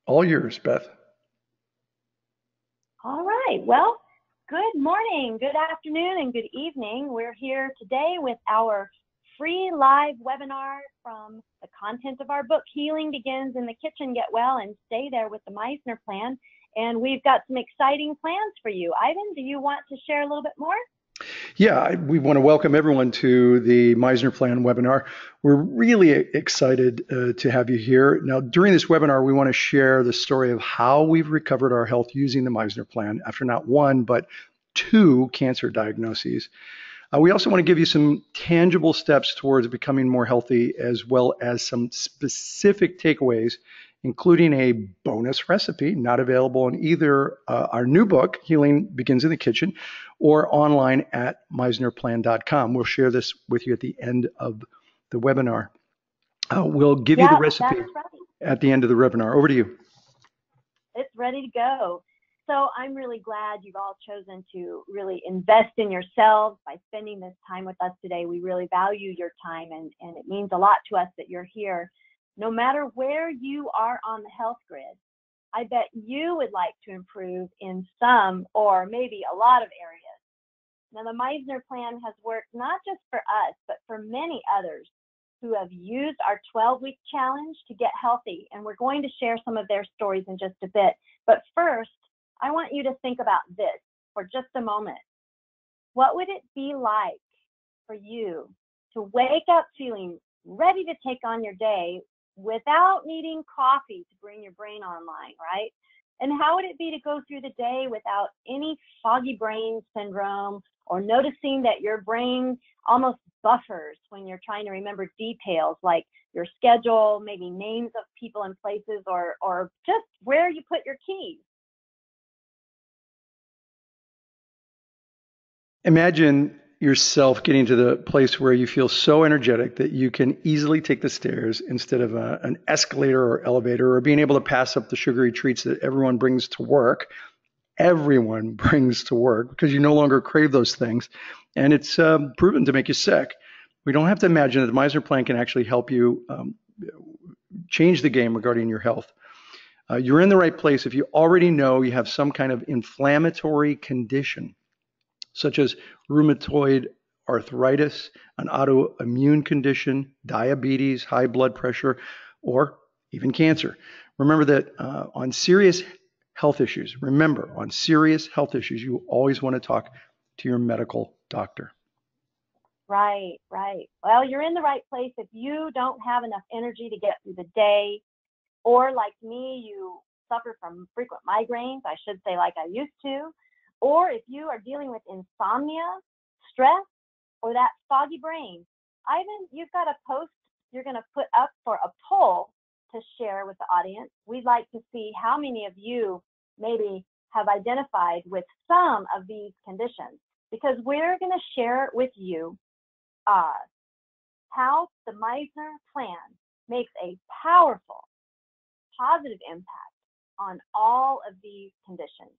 All yours, Beth. All right. Well, good morning, good afternoon, and good evening. We're here today with our free live webinar from the content of our book, Healing Begins in the Kitchen, Get Well and Stay There with the Misner Plan. And we've got some exciting plans for you. Ivan, do you want to share a little bit more? Yeah, we want to welcome everyone to the Misner Plan webinar. We're really excited to have you here. Now, during this webinar, we want to share the story of how we've recovered our health using the Misner Plan after not one, but two cancer diagnoses. We also want to give you some tangible steps towards becoming more healthy, as well as some specific takeaways, including a bonus recipe not available in either our new book, Healing Begins in the Kitchen, or online at meisnerplan.com. We'll share this with you at the end of the webinar. We'll give you the Yeah, recipe that's right. at the end of the webinar. Over to you. It's ready to go. So I'm really glad you've all chosen to really invest in yourselves by spending this time with us today. We really value your time, and it means a lot to us that you're here. No matter where you are on the health grid, I bet you would like to improve in some or maybe a lot of areas. Now, the Misner Plan has worked not just for us, but for many others who have used our 12-week challenge to get healthy. And we're going to share some of their stories in just a bit. But first, I want you to think about this for just a moment. What would it be like for you to wake up feeling ready to take on your day without needing coffee to bring your brain online, right? And how would it be to go through the day without any foggy brain syndrome or noticing that your brain almost buffers when you're trying to remember details like your schedule, maybe names of people and places, or just where you put your keys? Imagine yourself getting to the place where you feel so energetic that you can easily take the stairs instead of an escalator or elevator, or being able to pass up the sugary treats that everyone brings to work. Everyone brings to work because you no longer crave those things. And it's proven to make you sick. We don't have to imagine that the Misner Plan can actually help you change the game regarding your health. You're in the right place if you already know you have some kind of inflammatory condition, such as rheumatoid arthritis, an autoimmune condition, diabetes, high blood pressure, or even cancer. Remember that on serious health issues, you always want to talk to your medical doctor. Right, right. Well, you're in the right place if you don't have enough energy to get through the day, or like me, you suffer from frequent migraines, I should say, like I used to, or if you are dealing with insomnia, stress, or that foggy brain. Ivan, you've got a post you're going to put up for a poll to share with the audience. We'd like to see how many of you maybe have identified with some of these conditions, because we're going to share with you uh, how the Misner Plan makes a powerful, positive impact on all of these conditions.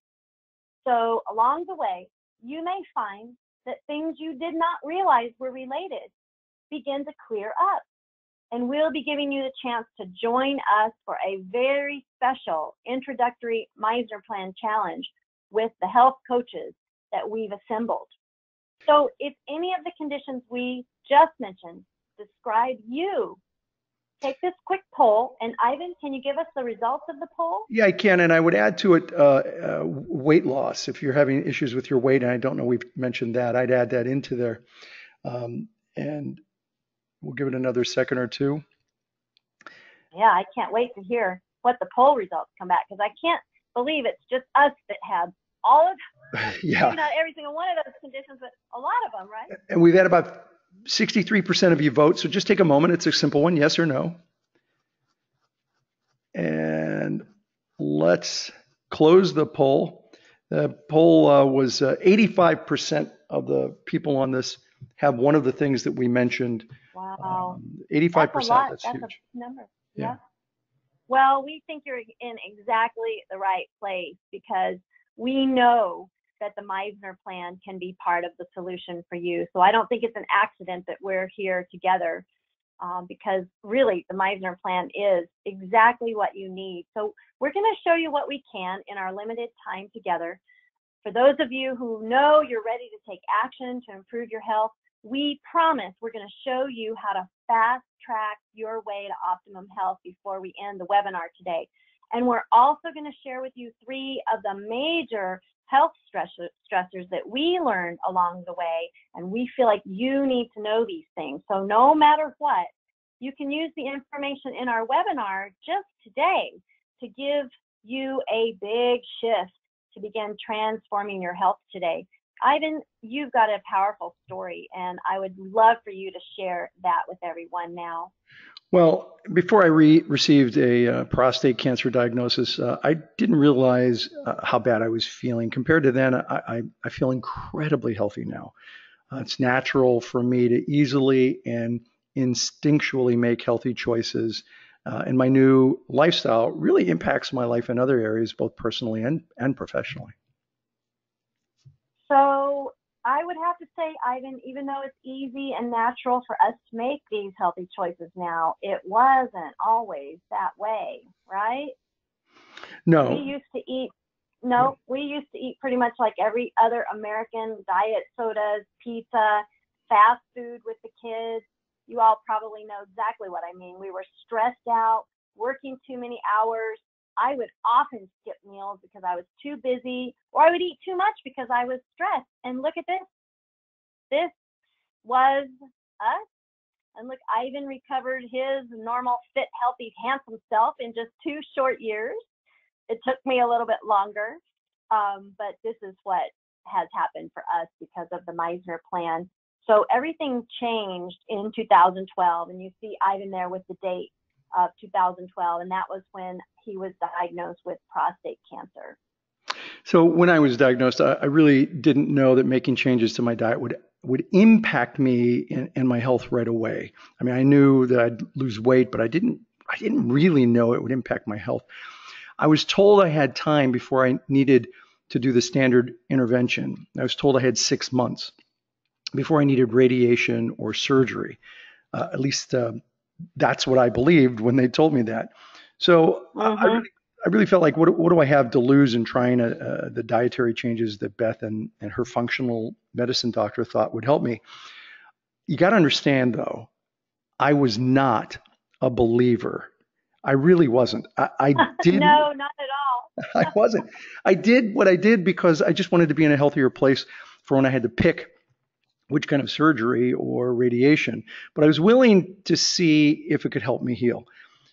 So along the way, you may find that things you did not realize were related begin to clear up. And we'll be giving you the chance to join us for a very special introductory Misner Plan challenge with the health coaches that we've assembled. So if any of the conditions we just mentioned describe you, take this quick poll. And Ivan, can you give us the results of the poll? Yeah, I can. And I would add to it weight loss. If you're having issues with your weight, and I don't know we've mentioned that, I'd add that into there. And we'll give it another second or two. Yeah, I can't wait to hear what the poll results come back, because I can't believe it's just us that have all of, Yeah. maybe not every single one of those conditions, but a lot of them, right? And we've had about 63% of you vote. So just take a moment. It's a simple one, yes or no. And let's close the poll. The poll was 85% of the people on this have one of the things that we mentioned. Wow. 85%. That's a lot. That's That's huge. a number. Yeah. Yeah. Well, we think you're in exactly the right place, because we know that the Misner Plan can be part of the solution for you. So I don't think it's an accident that we're here together. because really the Misner plan is exactly what you need. So we're going to show you what we can in our limited time together. For those of you who know you're ready to take action to improve your health, we promise we're going to show you how to fast track your way to optimum health before we end the webinar today. And we're also going to share with you 3 of the major health stressors that we learned along the way, and we feel like you need to know these things. So no matter what, you can use the information in our webinar just today to give you a big shift to begin transforming your health today. Ivan, you've got a powerful story, and I would love for you to share that with everyone now. Well, before I received a prostate cancer diagnosis, I didn't realize how bad I was feeling. Compared to then, I feel incredibly healthy now. It's natural for me to easily and instinctually make healthy choices. And my new lifestyle really impacts my life in other areas, both personally and professionally. So I would have to say, Ivan, even though it's easy and natural for us to make these healthy choices now, it wasn't always that way, right? No. We used to eat pretty much like every other American: diet sodas, pizza, fast food with the kids. You all probably know exactly what I mean. We were stressed out, working too many hours. I would often skip meals because I was too busy, or I would eat too much because I was stressed. And look at this. This was us. And look, Ivan recovered his normal, fit, healthy, handsome self in just 2 short years. It took me a little bit longer, but this is what has happened for us because of the Misner plan. So everything changed in 2012, and you see Ivan there with the date of 2012, and that was when he was diagnosed with prostate cancer. So when I was diagnosed, I really didn't know that making changes to my diet would impact me and my health right away. I mean, I knew that I'd lose weight, but I didn't really know it would impact my health. I was told I had time before I needed to do the standard intervention. I was told I had 6 months before I needed radiation or surgery. At least that's what I believed when they told me that. So I really felt like, what do I have to lose in trying the dietary changes that Beth and her functional medicine doctor thought would help me? You got to understand, though, I was not a believer. I really wasn't. I did. No, not at all. I wasn't. I did what I did because I just wanted to be in a healthier place for when I had to pick which kind of surgery or radiation. But I was willing to see if it could help me heal.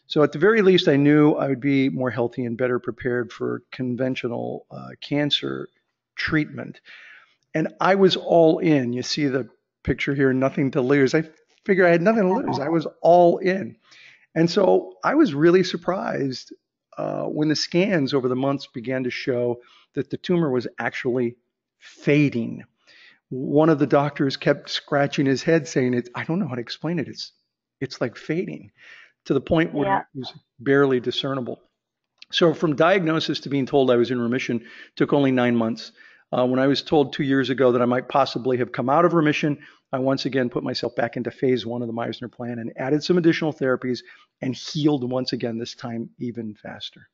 So at the very least, I knew I would be more healthy and better prepared for conventional cancer treatment. And I was all in. You see the picture here, nothing to lose. I figured I had nothing to lose. I was all in. And so I was really surprised when the scans over the months began to show that the tumor was actually fading. One of the doctors kept scratching his head saying, I don't know how to explain it. It's like fading, to the point where it was barely discernible. So from diagnosis to being told I was in remission took only 9 months. When I was told 2 years ago that I might possibly have come out of remission, I once again put myself back into phase 1 of the Misner plan and added some additional therapies and healed once again, this time even faster.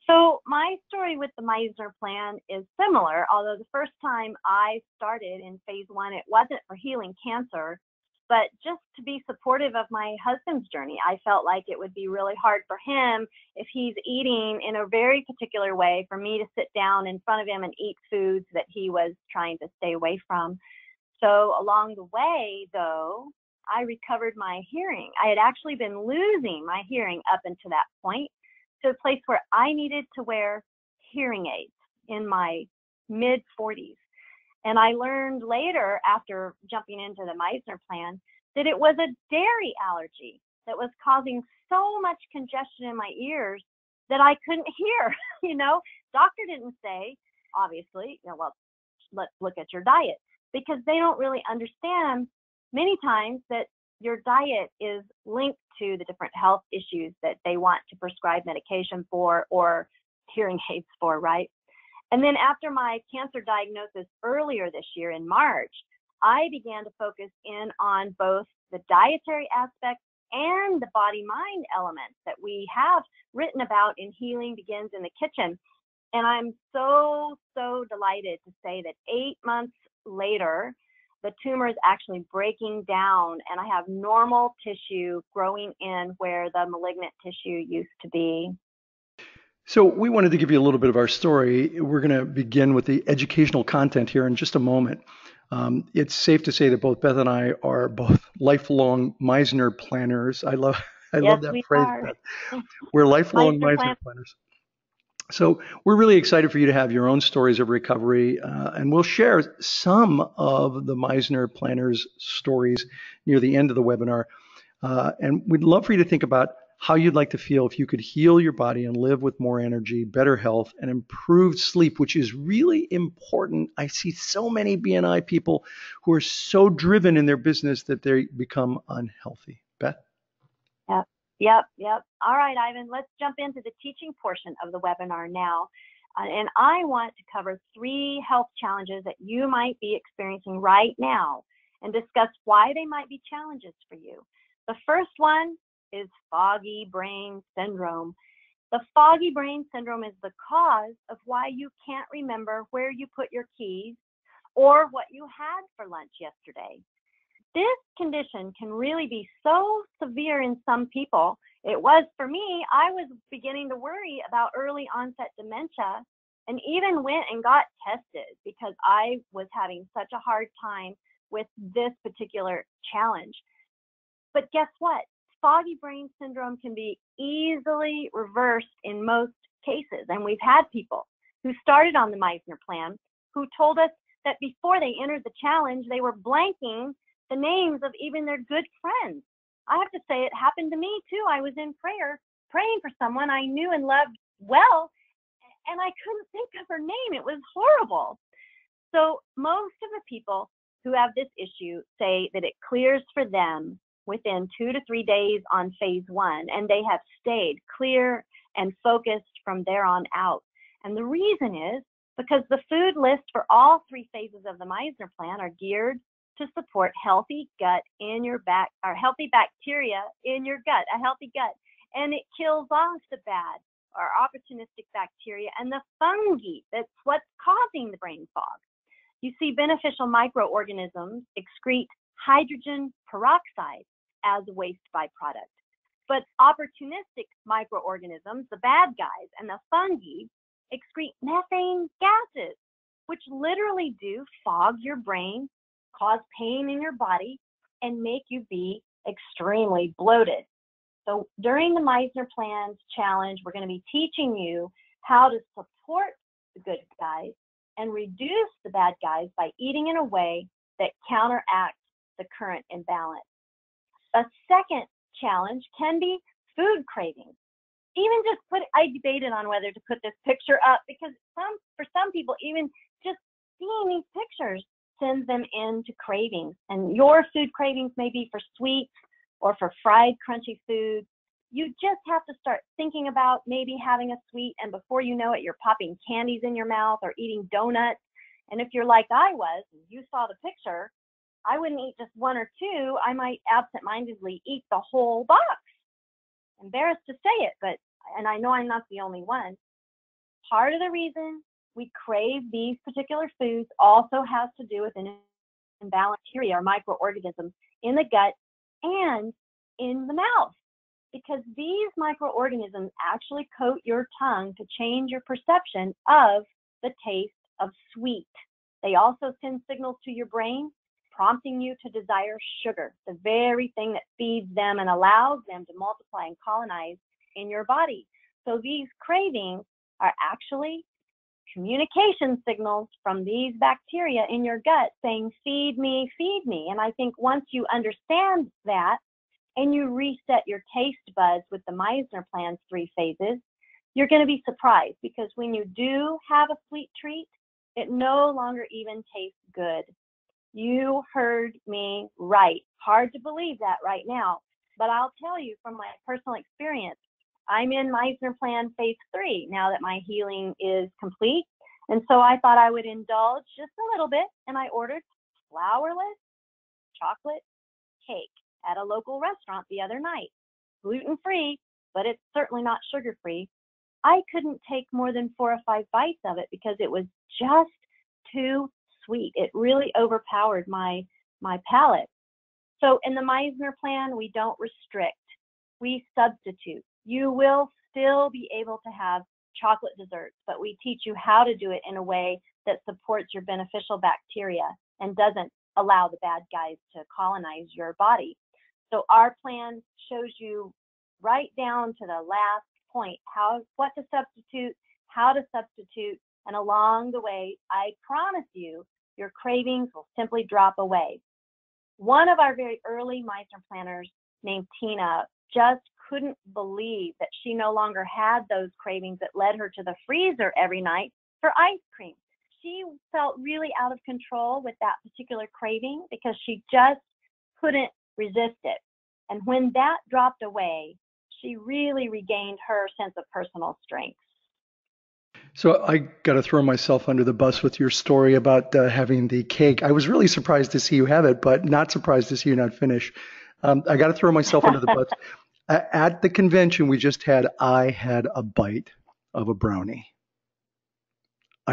So my story with the Misner plan is similar, although the first time I started in phase 1, it wasn't for healing cancer, but just to be supportive of my husband's journey. I felt like it would be really hard for him if he's eating in a very particular way for me to sit down in front of him and eat foods that he was trying to stay away from. So along the way, though, I recovered my hearing. I had actually been losing my hearing up until that point, to a place where I needed to wear hearing aids in my mid-40s. And I learned later, after jumping into the Misner plan, that it was a dairy allergy that was causing so much congestion in my ears that I couldn't hear. Doctor didn't say, obviously, well, let's look at your diet, because they don't really understand many times that your diet is linked to the different health issues that they want to prescribe medication for or hearing aids for, right? And then after my cancer diagnosis earlier this year in March, I began to focus in on both the dietary aspects and the body-mind elements that we have written about in Healing Begins in the Kitchen. And I'm so, so delighted to say that 8 months later, the tumor is actually breaking down, and I have normal tissue growing in where the malignant tissue used to be. So we wanted to give you a little bit of our story. We're going to begin with the educational content here in just a moment. It's safe to say that both Beth and I are both lifelong Misner planners. I love Yes, that we phrase, are. Beth. We're lifelong Misner planners. So we're really excited for you to have your own stories of recovery, and we'll share some of the Misner planners' stories near the end of the webinar. And we'd love for you to think about how you'd like to feel if you could heal your body and live with more energy, better health, and improved sleep, which is really important. I see so many BNI people who are so driven in their business that they become unhealthy. Beth? Yep. All right, Ivan, let's jump into the teaching portion of the webinar now. And I want to cover 3 health challenges that you might be experiencing right now and discuss why they might be challenges for you. The first one is foggy brain syndrome. The foggy brain syndrome is the cause of why you can't remember where you put your keys or what you had for lunch yesterday. This condition can really be so severe in some people. It was for me. I was beginning to worry about early onset dementia and even went and got tested because I was having such a hard time with this particular challenge. But guess what? Foggy brain syndrome can be easily reversed in most cases. And we've had people who started on the Misner plan who told us that before they entered the challenge, they were blanking the names of even their good friends. I have to say it happened to me too. I was in prayer, praying for someone I knew and loved well, and I couldn't think of her name. It was horrible. So most of the people who have this issue say that it clears for them within 2 to 3 days on phase 1, and they have stayed clear and focused from there on out. And the reason is because the food list for all 3 phases of the Misner plan are geared to support healthy gut in your healthy bacteria in your gut, a healthy gut. And it kills off the bad or opportunistic bacteria and the fungi. That's what's causing the brain fog. You see, beneficial microorganisms excrete hydrogen peroxide as a waste byproduct. But opportunistic microorganisms, the bad guys, and the fungi excrete methane gases, which literally do fog your brain, cause pain in your body, and make you be extremely bloated. So during the Misner Plans Challenge, we're going to be teaching you how to support the good guys and reduce the bad guys by eating in a way that counteracts the current imbalance. A second challenge can be food cravings. Even just I debated on whether to put this picture up because for some people, even just seeing these pictures sends them into cravings. And your food cravings may be for sweets or for fried, crunchy food. You just have to start thinking about maybe having a sweet, and before you know it, you're popping candies in your mouth or eating donuts. And if you're like I was, and you saw the picture, I wouldn't eat just 1 or 2. I might absentmindedly eat the whole box. Embarrassed to say it, and I know I'm not the only one. Part of the reason we crave these particular foods also has to do with an imbalanced bacteria or microorganisms in the gut and in the mouth, because these microorganisms actually coat your tongue to change your perception of the taste of sweet. They also send signals to your brain, prompting you to desire sugar, the very thing that feeds them and allows them to multiply and colonize in your body. So these cravings are actually communication signals from these bacteria in your gut saying, feed me, feed me. And I think once you understand that and you reset your taste buds with the Misner Plan's 3 phases, you're going to be surprised, because when you do have a sweet treat, it no longer even tastes good. You heard me right. Hard to believe that right now, but I'll tell you from my personal experience, I'm in Misner Plan phase 3 now that my healing is complete. And so I thought I would indulge just a little bit, and I ordered flourless chocolate cake at a local restaurant the other night. Gluten-free, but it's certainly not sugar-free. I couldn't take more than 4 or 5 bites of it because it was just too sweet. It really overpowered my palate. So in the Misner plan, we don't restrict, we substitute. You will still be able to have chocolate desserts, but we teach you how to do it in a way that supports your beneficial bacteria and doesn't allow the bad guys to colonize your body. So our plan shows you right down to the last point, what to substitute, how to substitute, and along the way, I promise you, your cravings will simply drop away. One of our very early Misner planners named Tina just couldn't believe that she no longer had those cravings that led her to the freezer every night for ice cream. She felt really out of control with that particular craving because she just couldn't resist it. And when that dropped away, she really regained her sense of personal strength. So I got to throw myself under the bus with your story about having the cake. I was really surprised to see you have it, but not surprised to see you not finish. I got to throw myself under the bus. At the convention we just had, I had a bite of a brownie.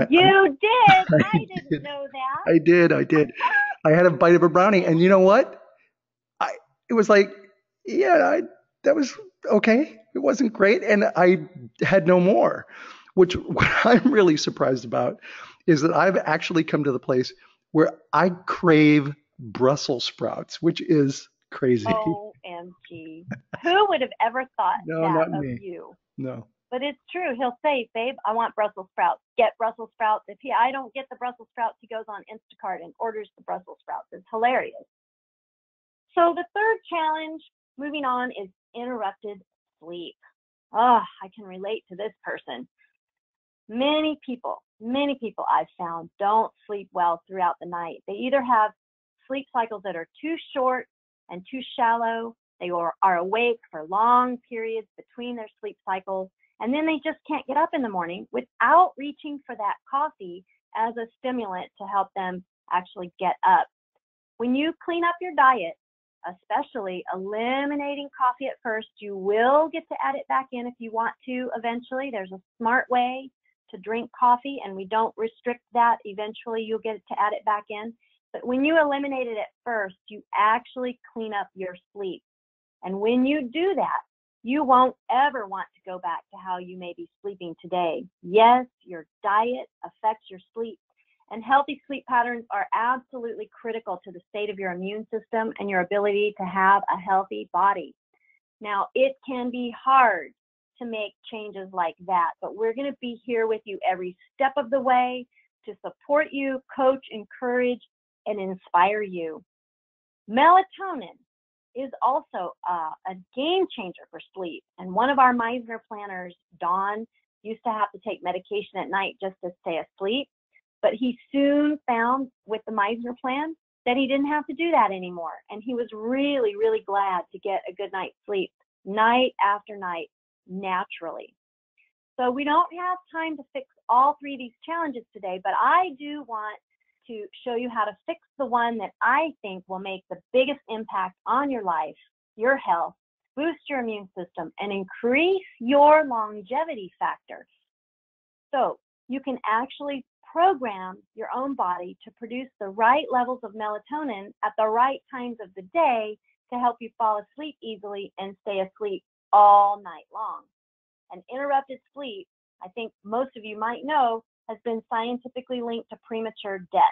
You did? I I didn't did. know that. I did. I had a bite of a brownie, and you know what? It was like, yeah, that was okay. It wasn't great, and I had no more. Which what I'm really surprised about is that I've actually come to the place where I crave Brussels sprouts, which is crazy. OMG. Who would have ever thought No, that not of me. you? No. But it's true. He'll say, babe, I want Brussels sprouts. Get Brussels sprouts. If I don't get the Brussels sprouts, he goes on Instacart and orders the Brussels sprouts. It's hilarious. So the third challenge, moving on, is interrupted sleep. Oh, I can relate to this person. Many people I've found don't sleep well throughout the night. They either have sleep cycles that are too short and too shallow. They are awake for long periods between their sleep cycles, and then they just can't get up in the morning without reaching for that coffee as a stimulant to help them actually get up. When you clean up your diet, especially eliminating coffee at first, you will get to add it back in if you want to eventually. There's a smart way to drink coffee, and we don't restrict that. Eventually, you'll get to add it back in. But when you eliminate it at first, you actually clean up your sleep. And when you do that, you won't ever want to go back to how you may be sleeping today. Yes, your diet affects your sleep, and healthy sleep patterns are absolutely critical to the state of your immune system and your ability to have a healthy body. Now, it can be hard to make changes like that, but we're going to be here with you every step of the way to support you, coach, encourage, and inspire you. Melatonin is also a game changer for sleep. And one of our Misner planners, Don, used to have to take medication at night just to stay asleep. But he soon found with the Misner plan that he didn't have to do that anymore. And he was really, really glad to get a good night's sleep night after night naturally. So we don't have time to fix all three of these challenges today, but I do want to show you how to fix the one that I think will make the biggest impact on your life, your health, boost your immune system, and increase your longevity factor. So you can actually program your own body to produce the right levels of melatonin at the right times of the day to help you fall asleep easily and stay asleep all night long. And interrupted sleep, I think most of you might know, has been scientifically linked to premature death.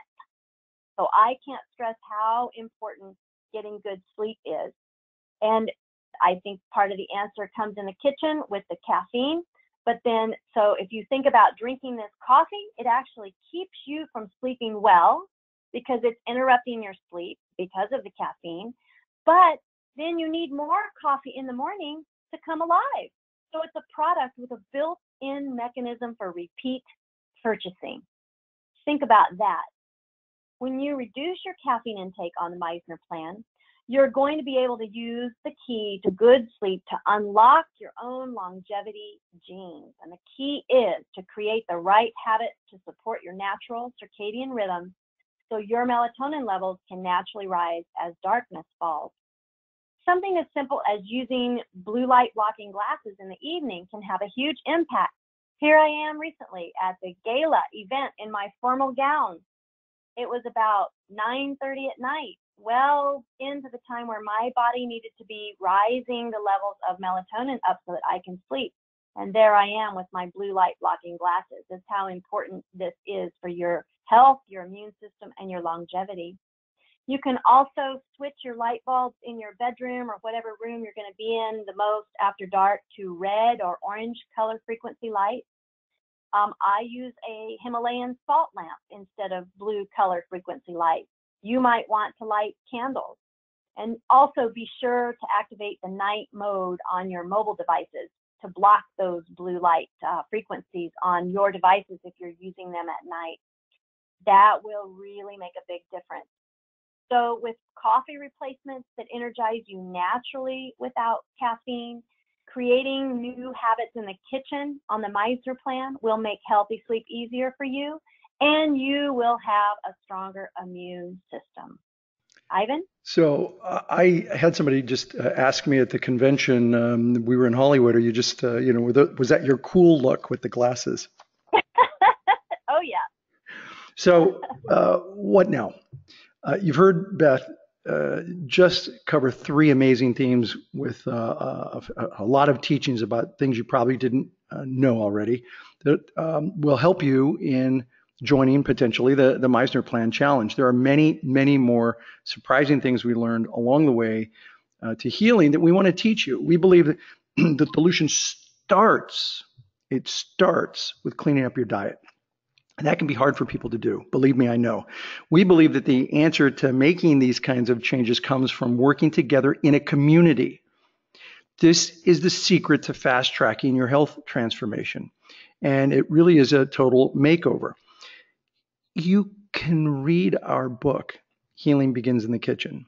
So I can't stress how important getting good sleep is. And I think part of the answer comes in the kitchen with the caffeine. But then, so if you think about drinking this coffee, it actually keeps you from sleeping well because it's interrupting your sleep because of the caffeine. But then you need more coffee in the morning to come alive. So it's a product with a built-in mechanism for repeat purchasing. Think about that. When you reduce your caffeine intake on the Misner plan, you're going to be able to use the key to good sleep to unlock your own longevity genes. And the key is to create the right habits to support your natural circadian rhythm so your melatonin levels can naturally rise as darkness falls. Something as simple as using blue light blocking glasses in the evening can have a huge impact. Here I am recently at the gala event in my formal gown. It was about 9:30 at night, well into the time where my body needed to be rising the levels of melatonin up so that I can sleep. And there I am with my blue light blocking glasses. That's how important this is for your health, your immune system, and your longevity. You can also switch your light bulbs in your bedroom or whatever room you're going to be in the most after dark to red or orange color frequency light. I use a Himalayan salt lamp instead of blue color frequency light. You might want to light candles. And also be sure to activate the night mode on your mobile devices to block those blue light frequencies on your devices if you're using them at night. That will really make a big difference. So with coffee replacements that energize you naturally without caffeine, creating new habits in the kitchen on the Misner plan will make healthy sleep easier for you, and you will have a stronger immune system. Ivan? So I had somebody just ask me at the convention. We were in Hollywood. Are you just, was that your cool look with the glasses? Oh, yeah. So what now? You've heard Beth just cover three amazing themes with a lot of teachings about things you probably didn't know already that will help you in joining potentially the Misner Plan Challenge. There are many, many more surprising things we learned along the way to healing that we want to teach you. We believe that the solution starts with cleaning up your diet. And that can be hard for people to do. Believe me, I know. We believe that the answer to making these kinds of changes comes from working together in a community. This is the secret to fast tracking your health transformation. And it really is a total makeover. You can read our book, Healing Begins in the Kitchen,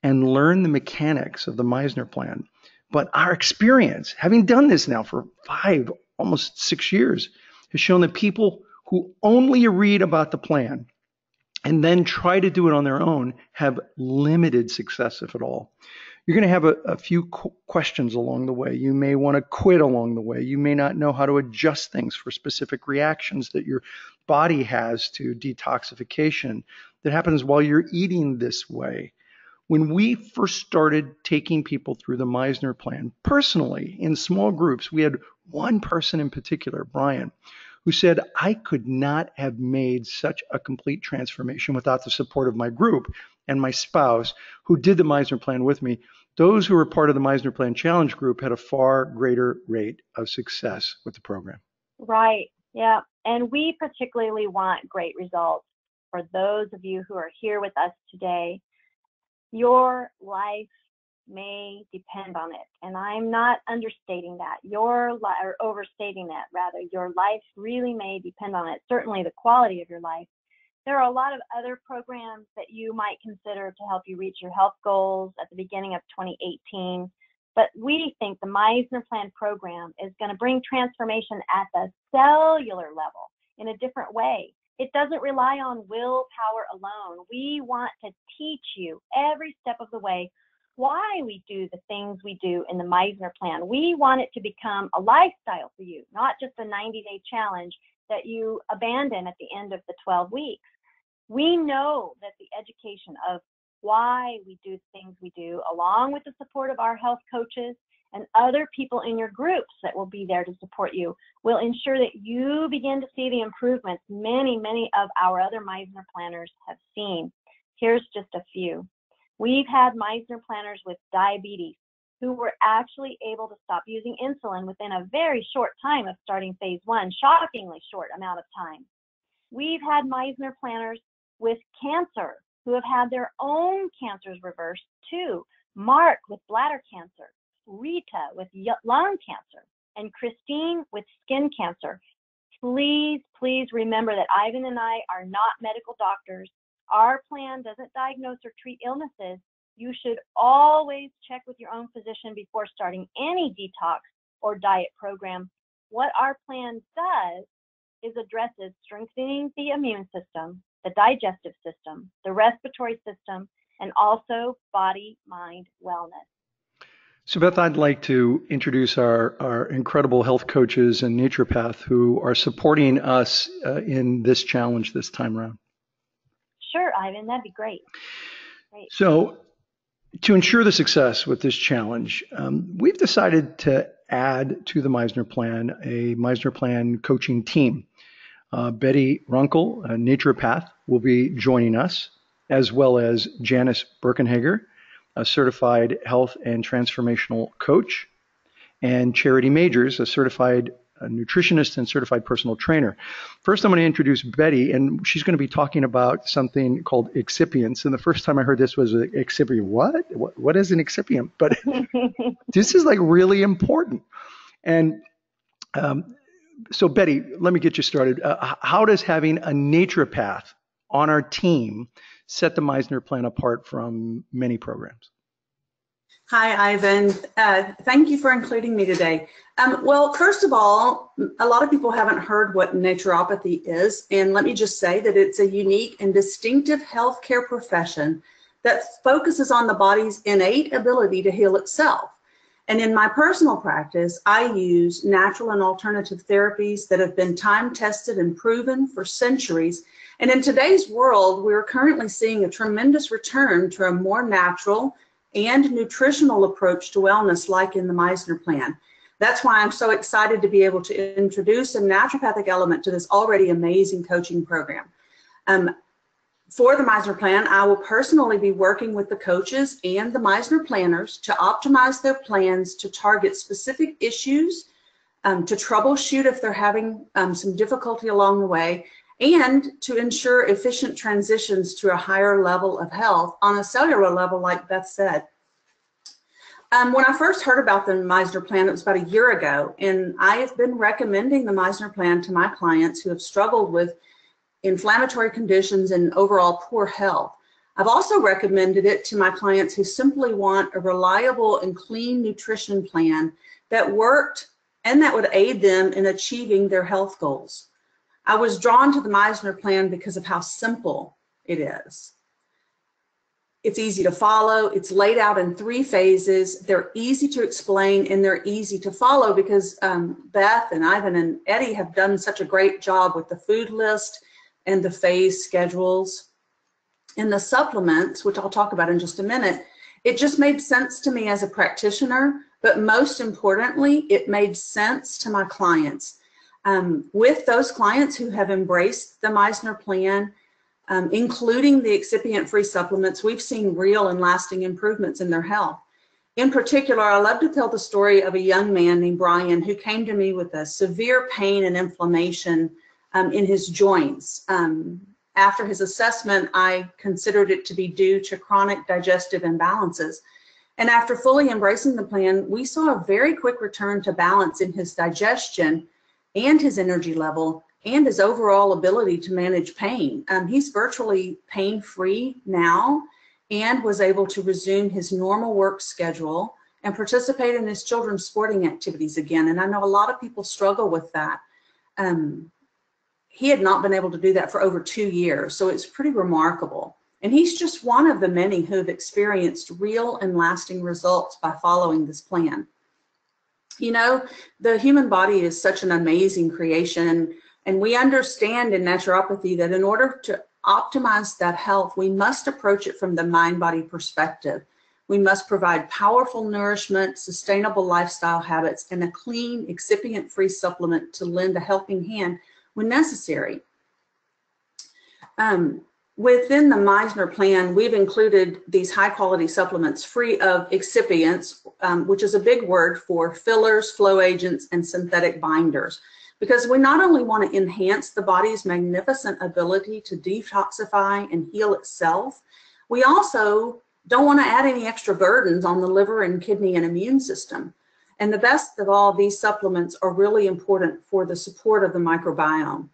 and learn the mechanics of the Misner Plan. But our experience, having done this now for 5, almost 6 years, has shown that people who only read about the plan and then try to do it on their own have limited success, if at all. You're going to have a few questions along the way. You may want to quit along the way. You may not know how to adjust things for specific reactions that your body has to detoxification that happens while you're eating this way. When we first started taking people through the Misner Plan, personally, in small groups, we had one person in particular, Brian, who said, I could not have made such a complete transformation without the support of my group and my spouse who did the Misner Plan with me. Those who were part of the Misner Plan Challenge group had a far greater rate of success with the program. Right. Yeah. And we particularly want great results for those of you who are here with us today. Your life may depend on it. And I'm not understating that. Or overstating that, rather. Your life really may depend on it. Certainly the quality of your life. There are a lot of other programs that you might consider to help you reach your health goals at the beginning of 2018. But we think the Misner Plan program is going to bring transformation at the cellular level in a different way. It doesn't rely on willpower alone. We want to teach you every step of the way why we do the things we do in the Misner Plan. We want it to become a lifestyle for you, not just a 90-day challenge that you abandon at the end of the 12 weeks. We know that the education of why we do things we do, along with the support of our health coaches and other people in your groups that will be there to support you, will ensure that you begin to see the improvements many, many of our other Misner planners have seen. Here's just a few. We've had Misner planners with diabetes who were actually able to stop using insulin within a very short time of starting phase 1, shockingly short amount of time. We've had Misner planners with cancer who have had their own cancers reversed too. Mark with bladder cancer, Rita with lung cancer, and Christine with skin cancer. Please, please remember that Ivan and I are not medical doctors. Our plan doesn't diagnose or treat illnesses. You should always check with your own physician before starting any detox or diet program. What our plan does is addresses strengthening the immune system, the digestive system, the respiratory system, and also body-mind wellness. So, Beth, I'd like to introduce our incredible health coaches and naturopath who are supporting us in this challenge this time around. Sure, Ivan, that'd be great. Great. So, to ensure the success with this challenge, we've decided to add to the Misner Plan a Misner Plan coaching team. Betty Runkle, a naturopath, will be joining us, as well as Janice Birkenhager, a certified health and transformational coach, and Charity Majors, a certified nutritionist and certified personal trainer. First, I'm going to introduce Betty, and she's going to be talking about something called excipients. And the first time I heard this was an excipient. What is an excipient? But this is like really important. And so, Betty, let me get you started. How does having a naturopath on our team set the Misner Plan apart from many programs? Hi, Ivan. Thank you for including me today. Well, first of all, a lot of people haven't heard what naturopathy is, and let me just say that it's a unique and distinctive healthcare profession that focuses on the body's innate ability to heal itself. And in my personal practice, I use natural and alternative therapies that have been time-tested and proven for centuries. And in today's world, we're currently seeing a tremendous return to a more natural and nutritional approach to wellness like in the Misner Plan. That's why I'm so excited to be able to introduce a naturopathic element to this already amazing coaching program. For the Misner Plan, I will personally be working with the coaches and the Misner planners to optimize their plans to target specific issues, to troubleshoot if they're having some difficulty along the way, and to ensure efficient transitions to a higher level of health on a cellular level, like Beth said. When I first heard about the Misner Plan, it was about a year ago, and I have been recommending the Misner Plan to my clients who have struggled with inflammatory conditions and overall poor health. I've also recommended it to my clients who simply want a reliable and clean nutrition plan that worked and that would aid them in achieving their health goals. I was drawn to the Misner Plan because of how simple it is. It's easy to follow. It's laid out in 3 phases. They're easy to explain and they're easy to follow because Beth and Ivan and Eddie have done such a great job with the food list and the phase schedules. And the supplements, which I'll talk about in just a minute, it just made sense to me as a practitioner, but most importantly, it made sense to my clients. With those clients who have embraced the Misner Plan, including the excipient-free supplements, we've seen real and lasting improvements in their health. In particular, I love to tell the story of a young man named Brian who came to me with a severe pain and inflammation in his joints. After his assessment, I considered it to be due to chronic digestive imbalances. And after fully embracing the plan, we saw a very quick return to balance in his digestion and his energy level and his overall ability to manage pain. He's virtually pain-free now and was able to resume his normal work schedule and participate in his children's sporting activities again. And I know a lot of people struggle with that. He had not been able to do that for over 2 years, so it's pretty remarkable. And he's just one of the many who have experienced real and lasting results by following this plan. You know, the human body is such an amazing creation, and we understand in naturopathy that in order to optimize that health, we must approach it from the mind-body perspective. We must provide powerful nourishment, sustainable lifestyle habits, and a clean, excipient-free supplement to lend a helping hand when necessary. Within the Misner Plan, we've included these high-quality supplements free of excipients, which is a big word for fillers, flow agents, and synthetic binders. Because we not only want to enhance the body's magnificent ability to detoxify and heal itself, we also don't want to add any extra burdens on the liver and kidney and immune system. And the best of all, these supplements are really important for the support of the microbiome.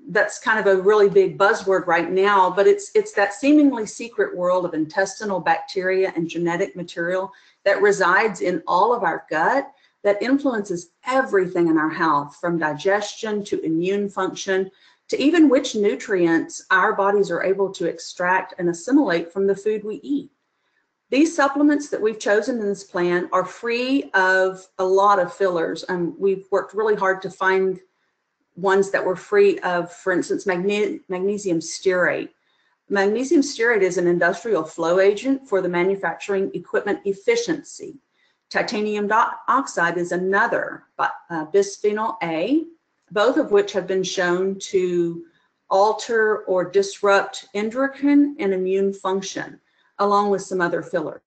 That's kind of a really big buzzword right now, but it's that seemingly secret world of intestinal bacteria and genetic material that resides in all of our gut that influences everything in our health, from digestion to immune function to even which nutrients our bodies are able to extract and assimilate from the food we eat. These supplements that we've chosen in this plan are free of a lot of fillers, and we've worked really hard to find ones that were free of, for instance, magnesium stearate. Magnesium stearate is an industrial flow agent for the manufacturing equipment efficiency. Titanium dioxide is another, bisphenol A, both of which have been shown to alter or disrupt endocrine and immune function, along with some other fillers.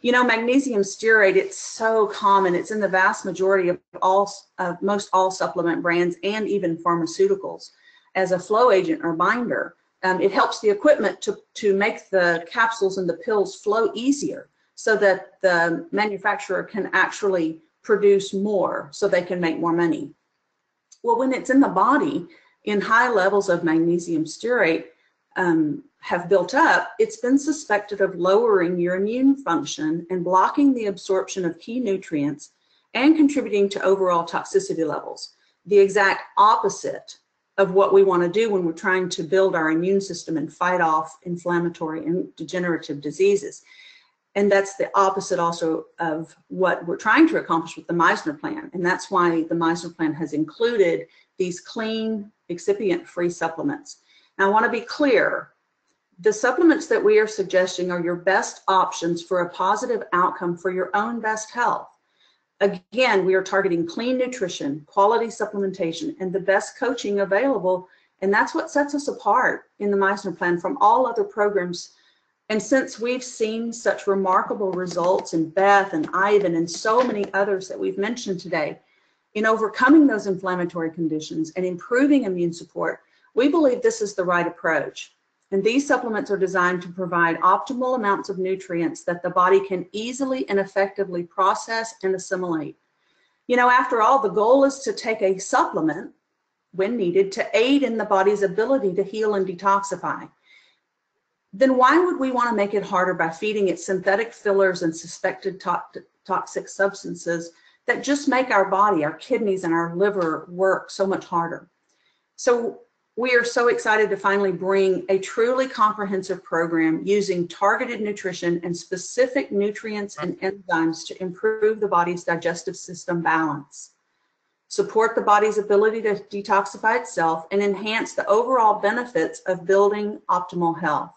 You know, magnesium stearate, it's so common. It's in the vast majority of most all supplement brands and even pharmaceuticals as a flow agent or binder. It helps the equipment to make the capsules and the pills flow easier so that the manufacturer can actually produce more so they can make more money. Well, when it's in the body, in high levels of magnesium stearate have built up, it's been suspected of lowering your immune function and blocking the absorption of key nutrients and contributing to overall toxicity levels, the exact opposite of what we want to do when we're trying to build our immune system and fight off inflammatory and degenerative diseases. And that's the opposite also of what we're trying to accomplish with the Misner plan. And that's why the Misner plan has included these clean, excipient-free supplements. Now, I want to be clear. The supplements that we are suggesting are your best options for a positive outcome for your own best health. Again, we are targeting clean nutrition, quality supplementation, and the best coaching available. And that's what sets us apart in the Misner plan from all other programs. And since we've seen such remarkable results in Beth and Ivan and so many others that we've mentioned today in overcoming those inflammatory conditions and improving immune support, we believe this is the right approach. And these supplements are designed to provide optimal amounts of nutrients that the body can easily and effectively process and assimilate. You know, after all, the goal is to take a supplement when needed to aid in the body's ability to heal and detoxify. Then why would we want to make it harder by feeding it synthetic fillers and suspected toxic substances that just make our body, our kidneys, and our liver work so much harder? So we are so excited to finally bring a truly comprehensive program using targeted nutrition and specific nutrients and enzymes to improve the body's digestive system balance, support the body's ability to detoxify itself, and enhance the overall benefits of building optimal health.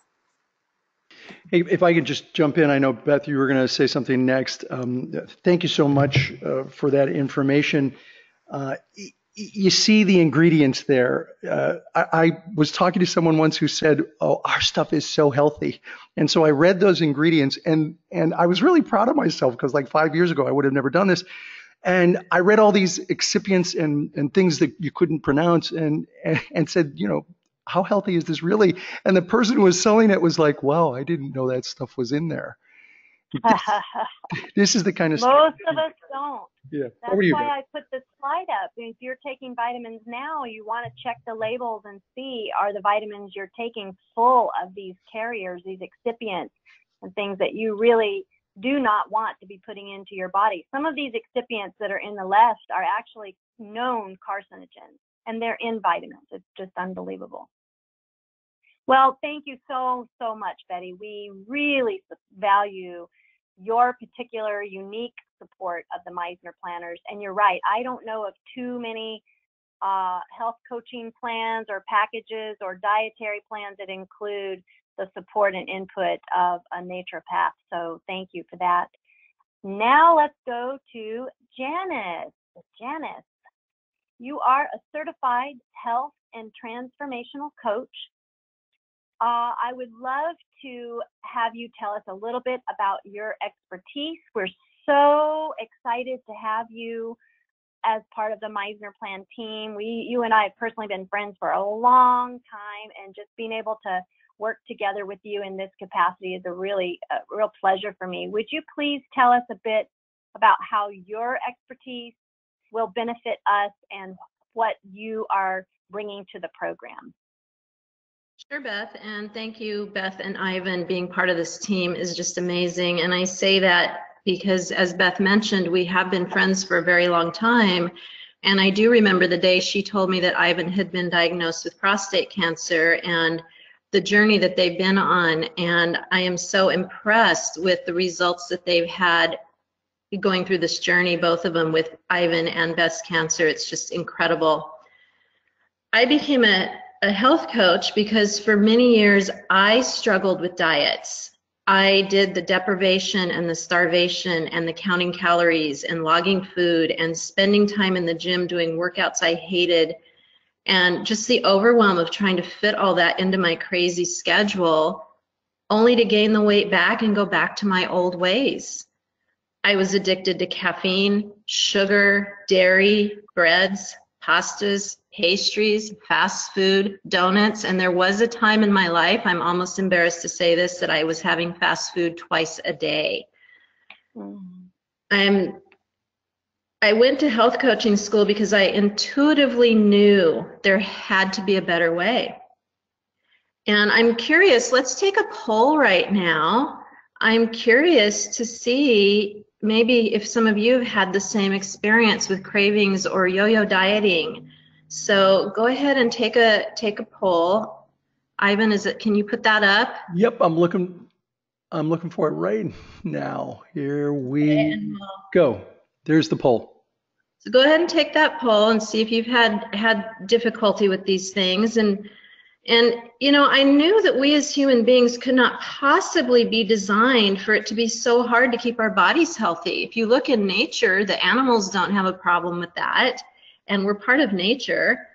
Hey, if I could just jump in, I know, Beth, you were going to say something next. Thank you so much for that information. You see the ingredients there. I was talking to someone once who said, "Oh, our stuff is so healthy." And so I read those ingredients and I was really proud of myself because like 5 years ago, I would have never done this. And I read all these excipients and things that you couldn't pronounce and said, you know, how healthy is this really? And the person who was selling it was like, wow, I didn't know that stuff was in there. This is the kind of Most of us don't. Yeah. That's why I put this slide up. If you're taking vitamins now, you want to check the labels and see, are the vitamins you're taking full of these carriers, these excipients, and things that you really do not want to be putting into your body. Some of these excipients that are in the left are actually known carcinogens, and they're in vitamins. It's just unbelievable. Well, thank you so much, Betty. We really value your particular unique support of the Misner planners. And you're right, I don't know of too many health coaching plans or packages or dietary plans that include the support and input of a naturopath. So thank you for that. Now let's go to Janice. Janice, you are a certified health and transformational coach. I would love to have you tell us a little bit about your expertise. We're so excited to have you as part of the Misner Plan team. You and I have personally been friends for a long time, and just being able to work together with you in this capacity is a real pleasure for me. Would you please tell us a bit about how your expertise will benefit us and what you are bringing to the program? Sure, Beth, and thank you, Beth and Ivan. Being part of this team is just amazing, and I say that because, as Beth mentioned, we have been friends for a very long time, And I do remember the day she told me that Ivan had been diagnosed with prostate cancer and the journey that they've been on. And I am so impressed with the results that they've had going through this journey, both of them with Ivan and Beth's cancer. It's just incredible. I became a health coach because for many years I struggled with diets. I did the deprivation and the starvation and the counting calories and logging food and spending time in the gym doing workouts I hated, and just the overwhelm of trying to fit all that into my crazy schedule, only to gain the weight back and go back to my old ways. I was addicted to caffeine, sugar, dairy, breads, pastas, pastries, fast food, donuts, and there was a time in my life, I'm almost embarrassed to say this, that I was having fast food twice a day. I went to health coaching school because I intuitively knew there had to be a better way. And I'm curious, let's take a poll right now. I'm curious to see maybe if some of you have had the same experience with cravings or yo-yo dieting. So go ahead and take a poll. Ivan, can you put that up? Yep, I'm looking for it right now. Here we go. There's the poll. So go ahead and take that poll and see if you've had difficulty with these things. And you know, I knew that we as human beings could not possibly be designed for it to be so hard to keep our bodies healthy. If you look in nature, the animals don't have a problem with that, and we're part of nature.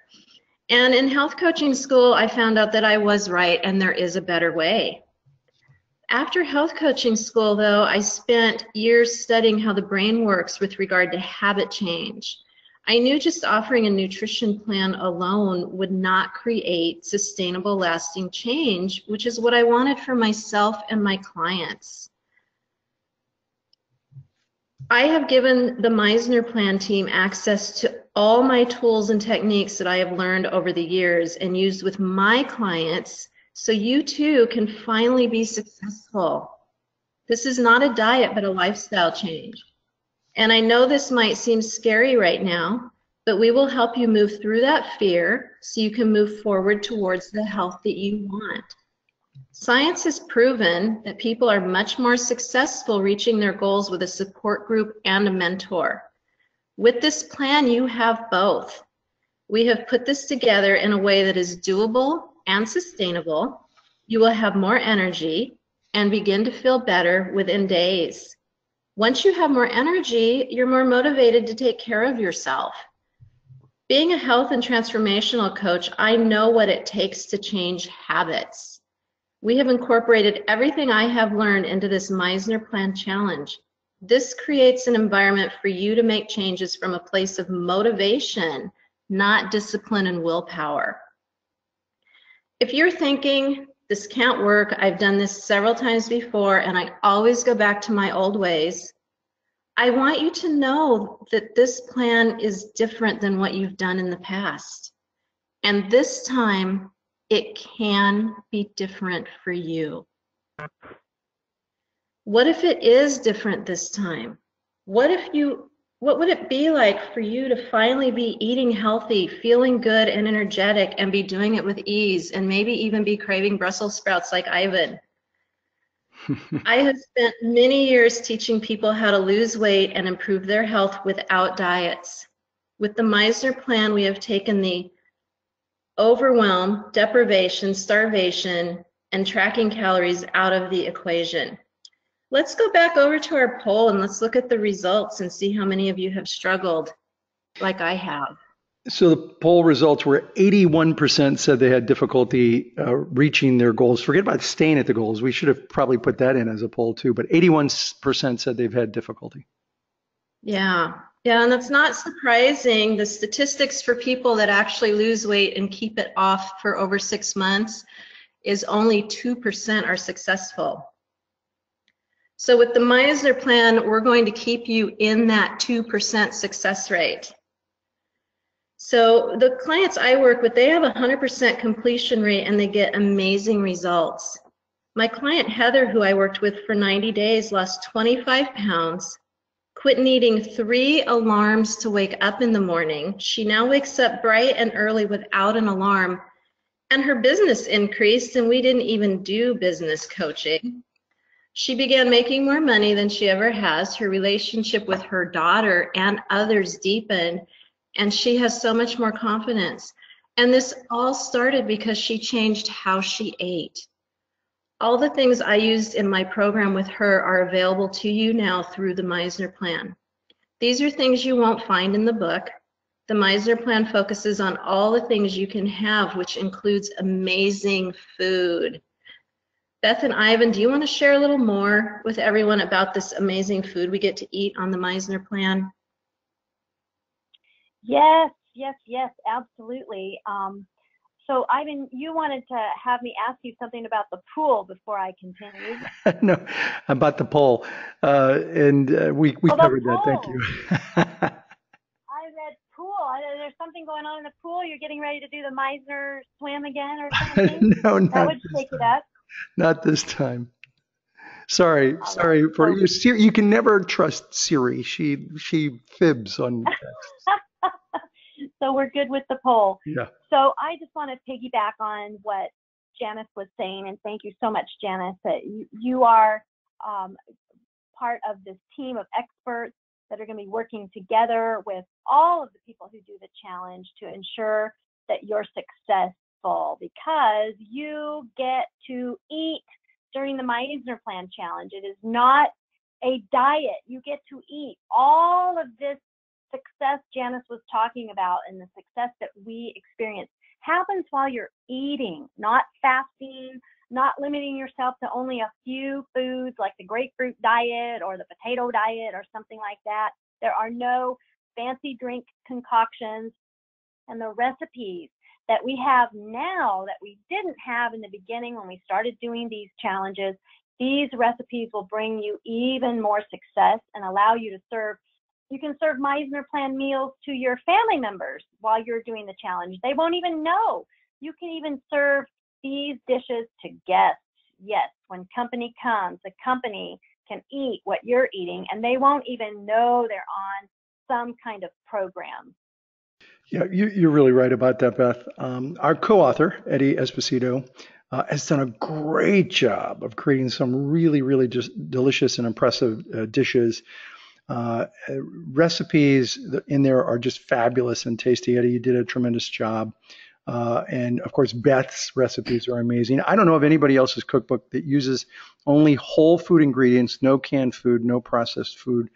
And in health coaching school, I found out that I was right and there is a better way. After health coaching school, though, I spent years studying how the brain works with regard to habit change. I knew just offering a nutrition plan alone would not create sustainable, lasting change, which is what I wanted for myself and my clients. I have given the Misner Plan team access to all my tools and techniques that I have learned over the years and used with my clients, so you too can finally be successful. This is not a diet, but a lifestyle change. And I know this might seem scary right now, but we will help you move through that fear so you can move forward towards the health that you want. Science has proven that people are much more successful reaching their goals with a support group and a mentor. With this plan, you have both. We have put this together in a way that is doable and sustainable. You will have more energy and begin to feel better within days. Once you have more energy, you're more motivated to take care of yourself. Being a health and transformational coach, I know what it takes to change habits. We have incorporated everything I have learned into this Misner Plan challenge. This creates an environment for you to make changes from a place of motivation, not discipline and willpower. If you're thinking, this can't work, I've done this several times before, and I always go back to my old ways, I want you to know that this plan is different than what you've done in the past. And this time, it can be different for you. What if it is different this time? What would it be like for you to finally be eating healthy, feeling good and energetic, and be doing it with ease, and maybe even be craving Brussels sprouts like Ivan? I have spent many years teaching people how to lose weight and improve their health without diets. With the Misner Plan, we have taken the overwhelm, deprivation, starvation, and tracking calories out of the equation. Let's go back over to our poll and let's look at the results and see how many of you have struggled like I have. So the poll results were 81% said they had difficulty reaching their goals. Forget about staying at the goals. We should have probably put that in as a poll too, but 81% said they've had difficulty. Yeah, and that's not surprising. The statistics for people that actually lose weight and keep it off for over 6 months is only 2% are successful. So with the Misner Plan, we're going to keep you in that 2% success rate. So the clients I work with, they have a 100% completion rate and they get amazing results. My client Heather, who I worked with for 90 days, lost 25 pounds, quit needing 3 alarms to wake up in the morning. She now wakes up bright and early without an alarm, and her business increased, and we didn't even do business coaching. She began making more money than she ever has. Her relationship with her daughter and others deepened, and she has so much more confidence. And this all started because she changed how she ate. All the things I used in my program with her are available to you now through the Misner Plan. These are things you won't find in the book. The Misner Plan focuses on all the things you can have, which includes amazing food. Beth and Ivan, do you want to share a little more with everyone about this amazing food we get to eat on the Misner Plan? Yes, absolutely. So Ivan, you wanted to have me ask you something about the pool before I continue. No, about the poll, and we covered that. Thank you. I read pool. There's something going on in the pool. You're getting ready to do the Misner swim again or something? No, that would shake it up. Not this time. Sorry for you. You can never trust Siri. She fibs on text. So we're good with the poll. Yeah. So I just want to piggyback on what Janice was saying, and thank you so much, Janice, that you are part of this team of experts that are going to be working together with all of the people who do the challenge to ensure that you're successful, because you get to eat during the Misner Plan challenge. It is not a diet. You get to eat. All of this success Janice was talking about and the success that we experience happens while you're eating, not fasting, not limiting yourself to only a few foods like the grapefruit diet or the potato diet or something like that. There are no fancy drink concoctions, and the recipes that we have now that we didn't have in the beginning when we started doing these challenges, these recipes will bring you even more success and allow you to serve. You can serve Misner Plan meals to your family members while you're doing the challenge. They won't even know. You can even serve these dishes to guests. Yes, when company comes, the company can eat what you're eating, and they won't even know they're on some kind of program. Yeah, you're really right about that, Beth. Our co-author, Eddie Esposito, has done a great job of creating some really, really just delicious and impressive dishes. Recipes in there are just fabulous and tasty. Eddie, you did a tremendous job. And of course, Beth's recipes are amazing. I don't know of anybody else's cookbook that uses only whole food ingredients, no canned food, no processed food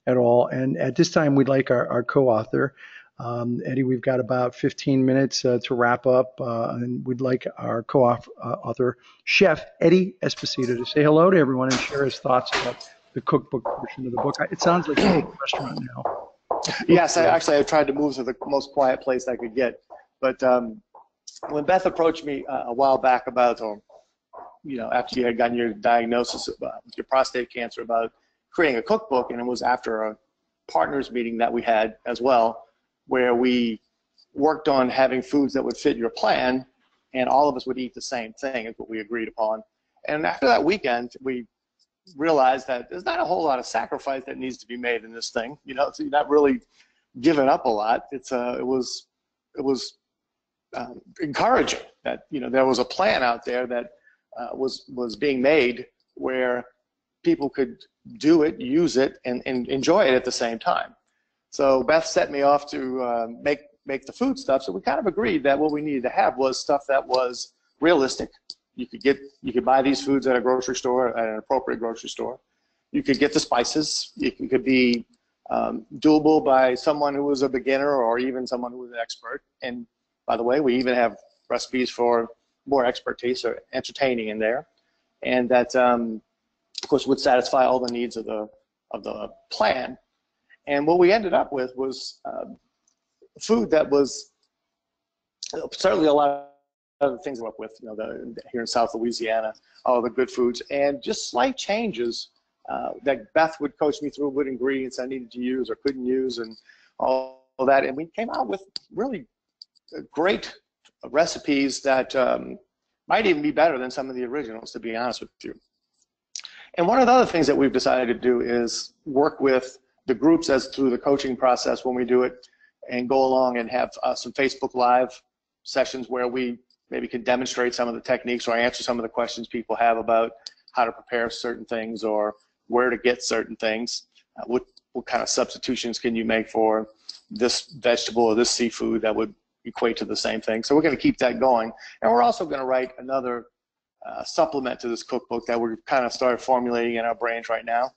at all. And at this time, we'd like our co-author, Eddie, we've got about 15 minutes to wrap up, and we'd like our co-author, Chef Eddie Esposito, to say hello to everyone and share his thoughts about the cookbook portion of the book. It sounds like a restaurant now. Yes, I tried to move to the most quiet place I could get. But when Beth approached me a while back about, after you had gotten your diagnosis with your prostate cancer, about creating a cookbook, and it was after a partners meeting that we had as well, where we worked on having foods that would fit your plan, and all of us would eat the same thing, is what we agreed upon. And after that weekend, we realized that there's not a whole lot of sacrifice that needs to be made in this thing. So you're not really giving up a lot. It was encouraging that there was a plan out there that was being made where people could do it, use it, and enjoy it at the same time. So Beth set me off to make the food stuff. So we kind of agreed that what we needed to have was stuff that was realistic. You could buy these foods at a grocery store, at an appropriate grocery store. You could get the spices. It could be doable by someone who was a beginner or even someone who was an expert. And by the way, we even have recipes for more expert tastes or entertaining in there, and that of course would satisfy all the needs of the plan. And what we ended up with was food that was certainly a lot of the things we're up with, here in South Louisiana, all the good foods, and just slight changes that Beth would coach me through what ingredients I needed to use or couldn't use, and all that. And we came out with really great recipes that might even be better than some of the originals, to be honest with you. And one of the other things that we've decided to do is work with the groups as through the coaching process when we do it, and go along and have some Facebook Live sessions where we maybe can demonstrate some of the techniques or answer some of the questions people have about how to prepare certain things or where to get certain things. What kind of substitutions can you make for this vegetable or this seafood that would equate to the same thing? So we're going to keep that going. And we're also going to write another supplement to this cookbook that we've kind of started formulating in our brains right now,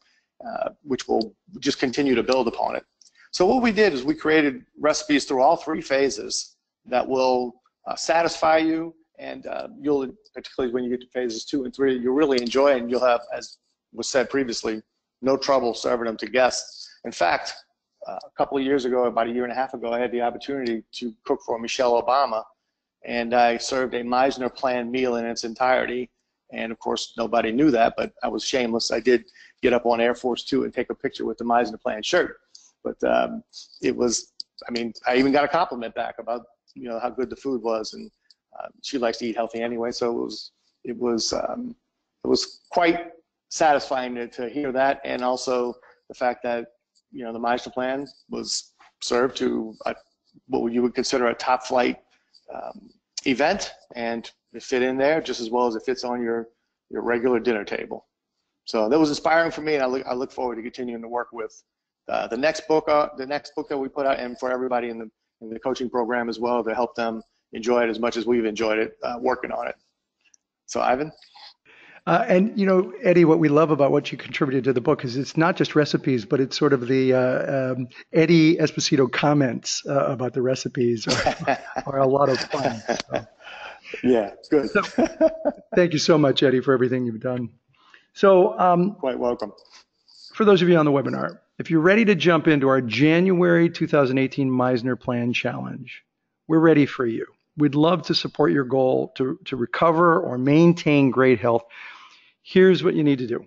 which will just continue to build upon it. So what we did is we created recipes through all 3 phases that will satisfy you, and you'll, particularly when you get to phases 2 and 3, you'll really enjoy it, and you'll have, as was said previously, no trouble serving them to guests. In fact, a couple of years ago, about a year and a half ago, I had the opportunity to cook for Michelle Obama, and I served a Misner planned meal in its entirety. And of course, nobody knew that, but I was shameless. I did get up on Air Force 2 and take a picture with the Misner planned shirt. But it was, I mean, I even got a compliment back about, you know, how good the food was, and she likes to eat healthy anyway, so it was quite satisfying to hear that, and also the fact that, you know, the Misner plan was served to what you would consider a top flight event, and it fit in there just as well as it fits on your regular dinner table. So that was inspiring for me, and I look forward to continuing to work with the next book that we put out, and for everybody in the coaching program as well, to help them enjoy it as much as we've enjoyed it working on it. So Ivan? And, you know, Eddie, what we love about what you contributed to the book is it's not just recipes, but it's sort of the Eddie Esposito comments about the recipes are a lot of fun. So. Yeah, good. So, thank you so much, Eddie, for everything you've done. So, quite welcome. For those of you on the webinar, if you're ready to jump into our January 2018 Misner Plan Challenge, we're ready for you. We'd love to support your goal to recover or maintain great health. Here's what you need to do.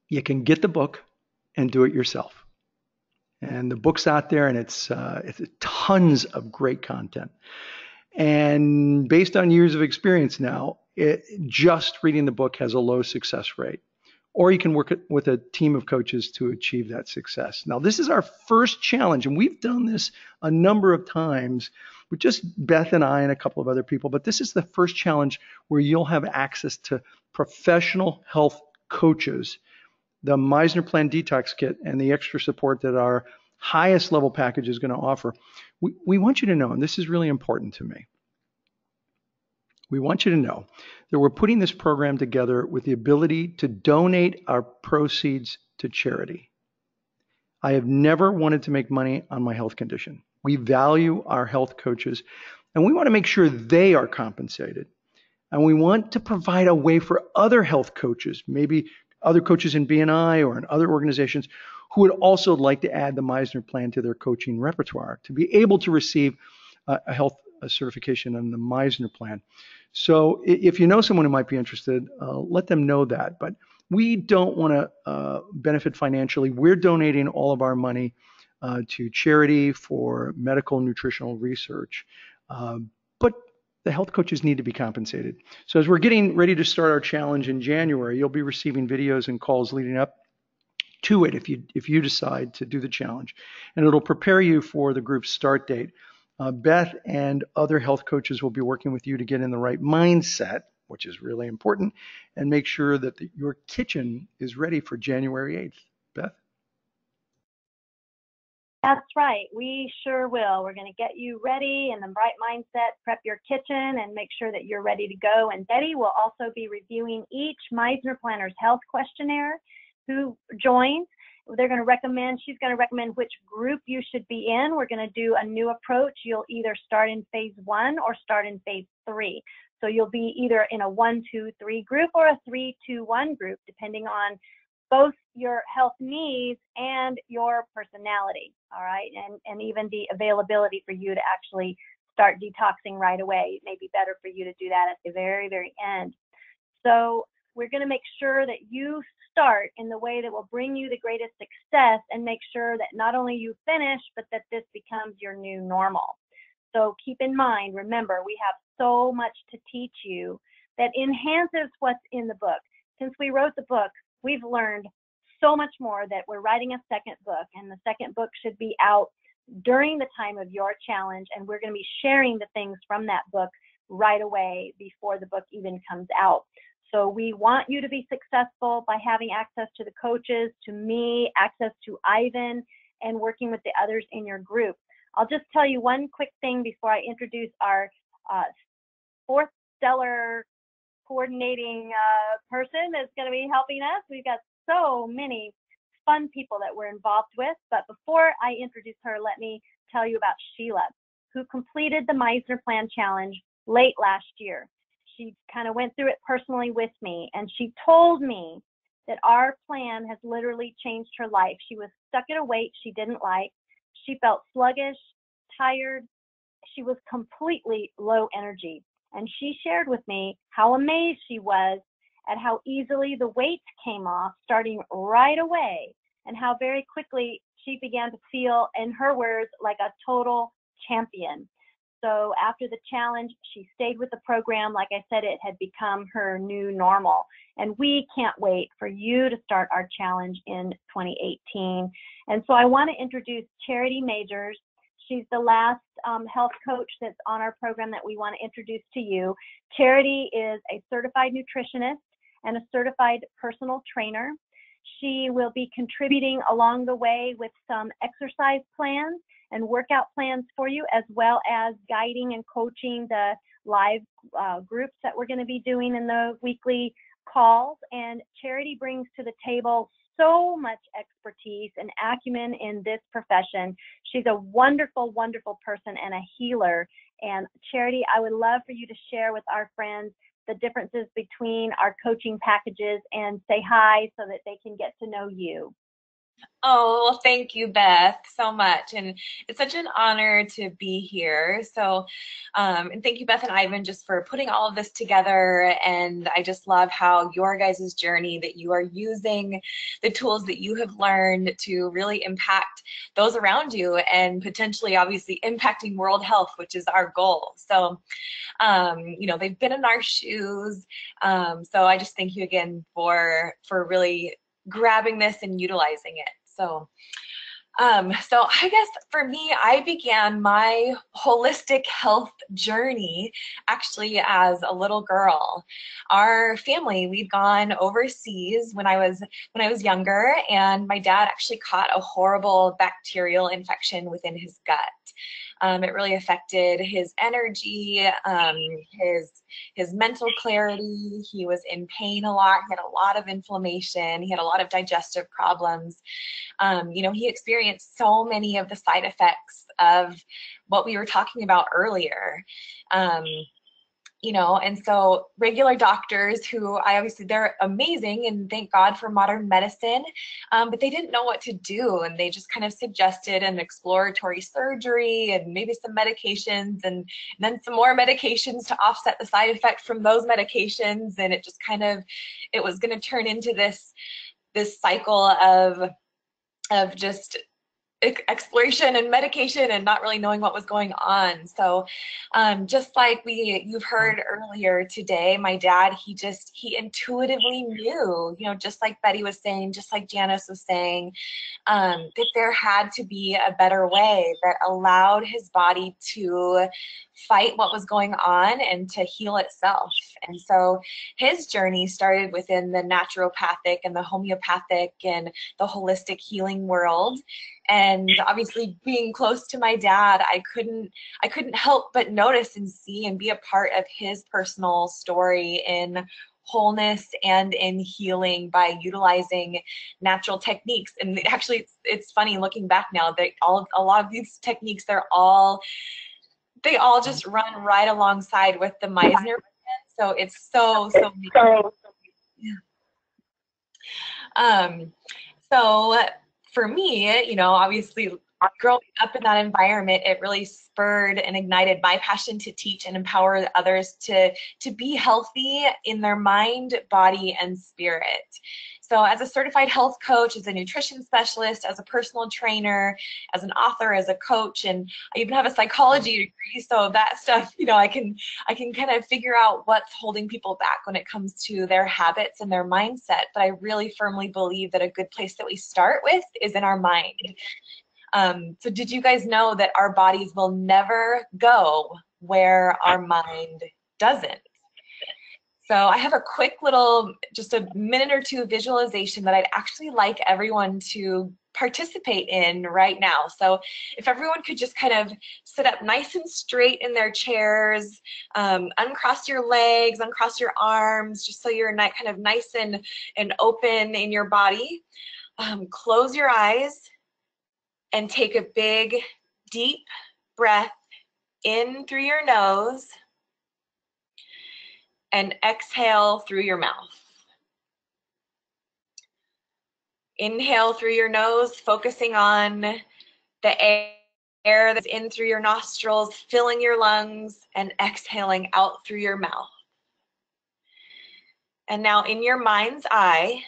You can get the book and do it yourself. And the book's out there, and it's tons of great content. And based on years of experience now, just reading the book has a low success rate. Or you can work with a team of coaches to achieve that success. Now, this is our first challenge, and we've done this a number of times with just Beth and I and a couple of other people, but this is the first challenge where you'll have access to professional health coaches, the Misner Plan Detox Kit, and the extra support that our highest level package is going to offer. We want you to know, and this is really important to me, we want you to know that we're putting this program together with the ability to donate our proceeds to charity. I have never wanted to make money on my health condition. We value our health coaches, and we want to make sure they are compensated. And we want to provide a way for other health coaches, maybe other coaches in BNI or in other organizations, who would also like to add the Misner Plan to their coaching repertoire, to be able to receive a health certification on the Misner Plan. So if you know someone who might be interested, let them know that. But we don't want to benefit financially. We're donating all of our money to charity for medical nutritional research. But the health coaches need to be compensated. So as we're getting ready to start our challenge in January, you'll be receiving videos and calls leading up to it if you decide to do the challenge. And it'll prepare you for the group's start date. Beth and other health coaches will be working with you to get in the right mindset, which is really important, and make sure that your kitchen is ready for January 8th. Beth? That's right. We sure will. We're going to get you ready in the right mindset, prep your kitchen, and make sure that you're ready to go. And Betty will also be reviewing each Misner Planner's health questionnaire who joins. She's going to recommend which group you should be in. We're going to do a new approach. You'll either start in phase 1 or start in phase 3. So you'll be either in a 1, 2, 3 group or a 3, 2, 1 group, depending on both your health needs and your personality, all right? And even the availability for you to actually start detoxing right away. It may be better for you to do that at the very, very end. So we're going to make sure that you start in the way that will bring you the greatest success and make sure that not only you finish, but that this becomes your new normal. So keep in mind, remember, we have so much to teach you that enhances what's in the book. Since we wrote the book, we've learned so much more that we're writing a second book, and the second book should be out during the time of your challenge, and we're going to be sharing the things from that book right away before the book even comes out. So we want you to be successful by having access to the coaches, to me, access to Ivan, and working with the others in your group. I'll just tell you one quick thing before I introduce our fourth stellar coordinating person that's going to be helping us. We've got so many fun people that we're involved with. But before I introduce her, let me tell you about Sheila, who completed the Misner Plan Challenge late last year. She kind of went through it personally with me, and she told me that our plan has literally changed her life. She was stuck at a weight she didn't like. She felt sluggish, tired. She was completely low energy. And she shared with me how amazed she was at how easily the weight came off, starting right away, and how very quickly she began to feel, in her words, like a total champion. So after the challenge, she stayed with the program. Like I said, it had become her new normal. And we can't wait for you to start our challenge in 2018. And so I want to introduce Charity Majors. She's the last health coach that's on our program that we want to introduce to you. Charity is a certified nutritionist and a certified personal trainer. She will be contributing along the way with some exercise plans and workout plans for you, as well as guiding and coaching the live groups that we're going to be doing in the weekly calls. And Charity brings to the table so much expertise and acumen in this profession. She's a wonderful, wonderful person and a healer. And Charity, I would love for you to share with our friends the differences between our coaching packages and say hi so that they can get to know you. Oh, well, thank you, Beth, so much. And it's such an honor to be here. So, and thank you, Beth and Ivan, just for putting all of this together. And I just love how your guys' journey, that you are using the tools that you have learned to really impact those around you and potentially, obviously, impacting world health, which is our goal. So, you know, they've been in our shoes. So I just thank you again for really grabbing this and utilizing it. So I guess for me, I began my holistic health journey actually as a little girl. Our family, we'd gone overseas when I was younger, and my dad actually caught a horrible bacterial infection within his gut. It really affected his energy, his mental clarity. He was in pain a lot. He had a lot of inflammation. He had a lot of digestive problems. You know, he experienced so many of the side effects of what we were talking about earlier. You know, and so regular doctors who they're amazing, and thank God for modern medicine, but they didn't know what to do, and they just kind of suggested an exploratory surgery and maybe some medications, and then some more medications to offset the side effect from those medications, and it was going to turn into this cycle of just exploration and medication and not really knowing what was going on. So just like you've heard earlier today, my dad, he intuitively knew, you know, just like Betty was saying, just like Janice was saying, that there had to be a better way that allowed his body to fight what was going on and to heal itself. And so his journey started within the naturopathic and the homeopathic and the holistic healing world. And obviously, being close to my dad, I couldn't help but notice and see and be a part of his personal story in wholeness and in healing by utilizing natural techniques. And actually, it's funny looking back now that a lot of these techniques, they all just run right alongside with the Misner plan. So it's so yeah. So for me, you know, obviously growing up in that environment, it really spurred and ignited my passion to teach and empower others to be healthy in their mind, body, and spirit. So as a certified health coach, as a nutrition specialist, as a personal trainer, as an author, as a coach, and I even have a psychology degree. So that stuff, you know, I can kind of figure out what's holding people back when it comes to their habits and their mindset. But I really firmly believe that a good place that we start with is in our mind. So did you guys know that our bodies will never go where our mind doesn't? So I have a quick little, just a minute or two visualization that I'd actually like everyone to participate in right now. So if everyone could just kind of sit up nice and straight in their chairs, uncross your legs, uncross your arms, just so you're not kind of nice and open in your body. Close your eyes and take a big, deep breath in through your nose and exhale through your mouth. Inhale through your nose, focusing on the air that's in through your nostrils, filling your lungs, and exhaling out through your mouth. And now in your mind's eye,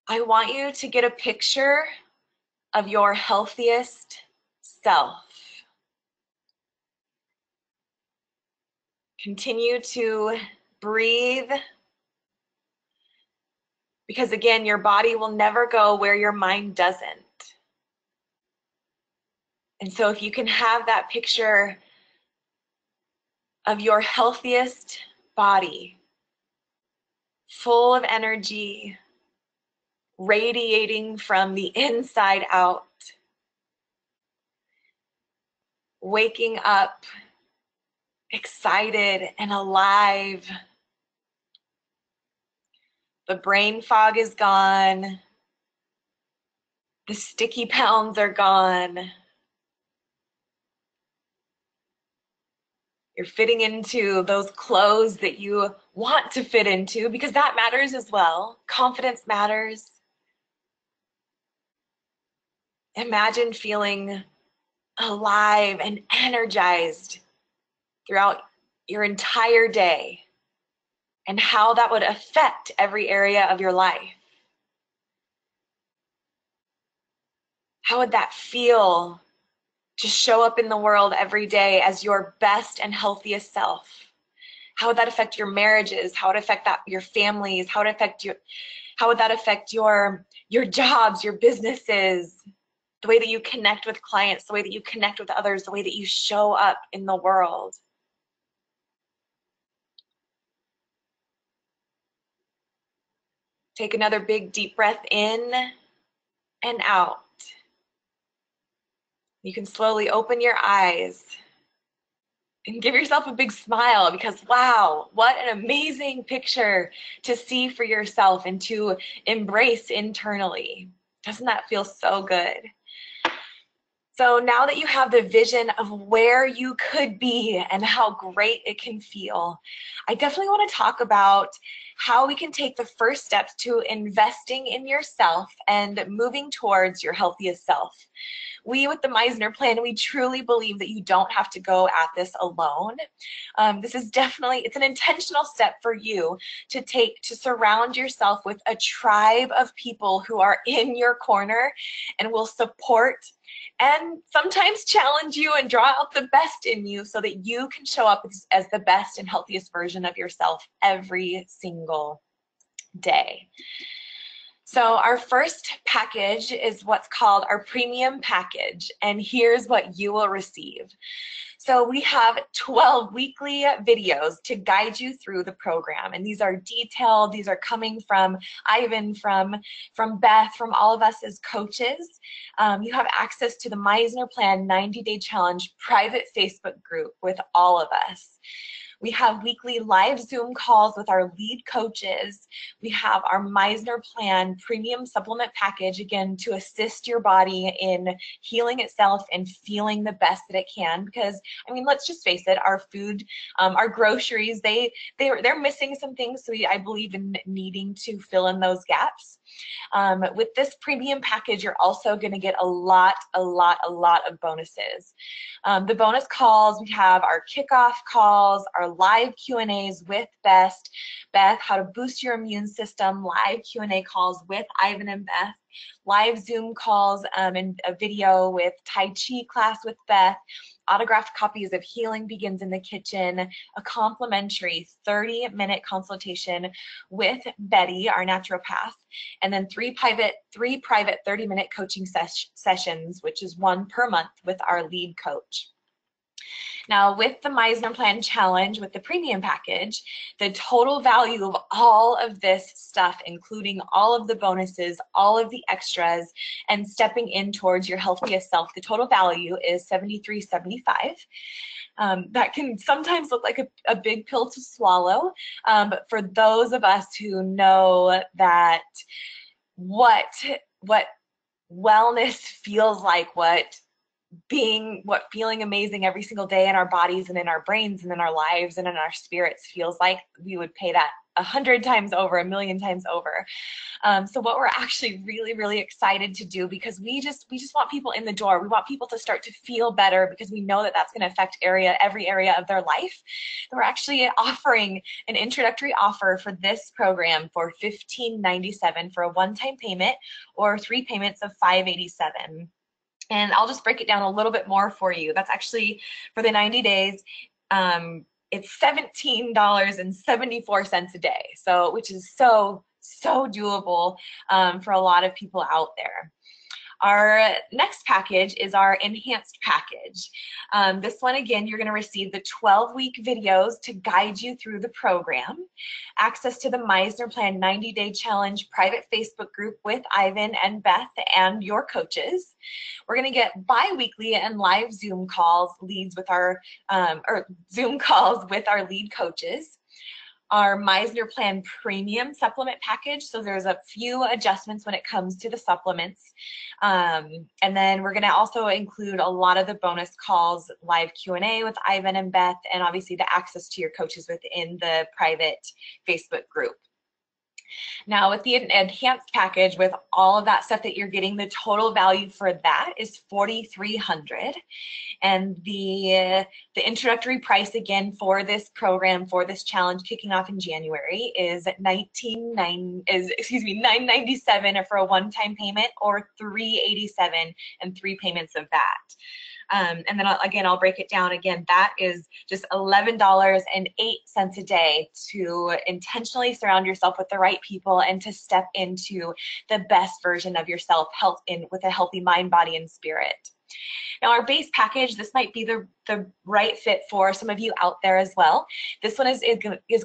I want you to get a picture of your healthiest self. Continue to breathe, because again, your body will never go where your mind doesn't. And so if you can have that picture of your healthiest body, full of energy, radiating from the inside out, waking up excited and alive. The brain fog is gone. The sticky pounds are gone. You're fitting into those clothes that you want to fit into, because that matters as well. Confidence matters. Imagine feeling alive and energized throughout your entire day, and how that would affect every area of your life. How would that feel to show up in the world every day as your best and healthiest self? How would that affect your marriages? How would it affect your families? How would that affect your jobs, your businesses, the way that you connect with clients, the way that you connect with others, the way that you show up in the world? Take another big deep breath in and out. You can slowly open your eyes and give yourself a big smile, because wow, what an amazing picture to see for yourself and to embrace internally. Doesn't that feel so good? So now that you have the vision of where you could be and how great it can feel, I definitely want to talk about how we can take the first steps to investing in yourself and moving towards your healthiest self. We, with the Misner plan, we truly believe that you don't have to go at this alone. This is definitely, it's an intentional step for you to take, to surround yourself with a tribe of people who are in your corner and will support and sometimes challenge you and draw out the best in you, so that you can show up as the best and healthiest version of yourself every single day. So our first package is what's called our premium package, and here's what you will receive. So we have 12 weekly videos to guide you through the program, and these are detailed. These are coming from Ivan, from Beth, from all of us as coaches. You have access to the Misner Plan 90-Day Challenge private Facebook group with all of us. We have weekly live Zoom calls with our lead coaches. We have our Misner Plan premium supplement package, again, to assist your body in healing itself and feeling the best that it can. Because, I mean, let's just face it, our food, our groceries, they're missing some things. So I believe in needing to fill in those gaps. With this premium package, you're also going to get a lot of bonuses. The bonus calls, we have our kickoff calls, our live Q&As with Beth, how to boost your immune system, live Q&A calls with Ivan and Beth, live Zoom calls and a video with Tai Chi class with Beth, autographed copies of Healing Begins in the Kitchen, a complimentary 30-minute consultation with Betty, our naturopath, and then three private 30-minute coaching sessions, which is one per month with our lead coach. Now, with the Misner Plan Challenge, with the premium package, the total value of all of this stuff, including all of the bonuses, all of the extras, and stepping in towards your healthiest self, the total value is $73.75. That can sometimes look like a big pill to swallow, but for those of us who know that what wellness feels like, what feeling amazing every single day in our bodies and in our brains and in our lives and in our spirits feels like, we would pay that 100 times over, 1,000,000 times over. So what we're actually really excited to do, because we just want people in the door. We want people to start to feel better, because we know that that's going to affect every area of their life. We're actually offering an introductory offer for this program for $15.97 for a one-time payment, or 3 payments of $587. And I'll just break it down a little bit more for you. That's actually for the 90 days. It's $17.74 a day, so which is so doable for a lot of people out there. Our next package is our enhanced package. This one, again, you're going to receive the 12-week videos to guide you through the program, access to the Misner Plan 90-day challenge private Facebook group with Ivan and Beth and your coaches. We're going to get bi-weekly and live Zoom calls, leads with our Zoom calls with our lead coaches. Our Misner Plan Premium supplement package. So there's a few adjustments when it comes to the supplements. And then we're going to also include a lot of the bonus calls, live Q&A with Ivan and Beth, and obviously the access to your coaches within the private Facebook group. Now, with the enhanced package, with all of that stuff that you're getting, the total value for that is $4,300. And the introductory price, again, for this program, for this challenge kicking off in January, is $997 for a one-time payment, or $387 and 3 payments of that. And then again, I'll break it down again. That is just $11.08 a day to intentionally surround yourself with the right people and to step into the best version of yourself, with a healthy mind, body, and spirit. Now, our base package, this might be the right fit for some of you out there as well. This one is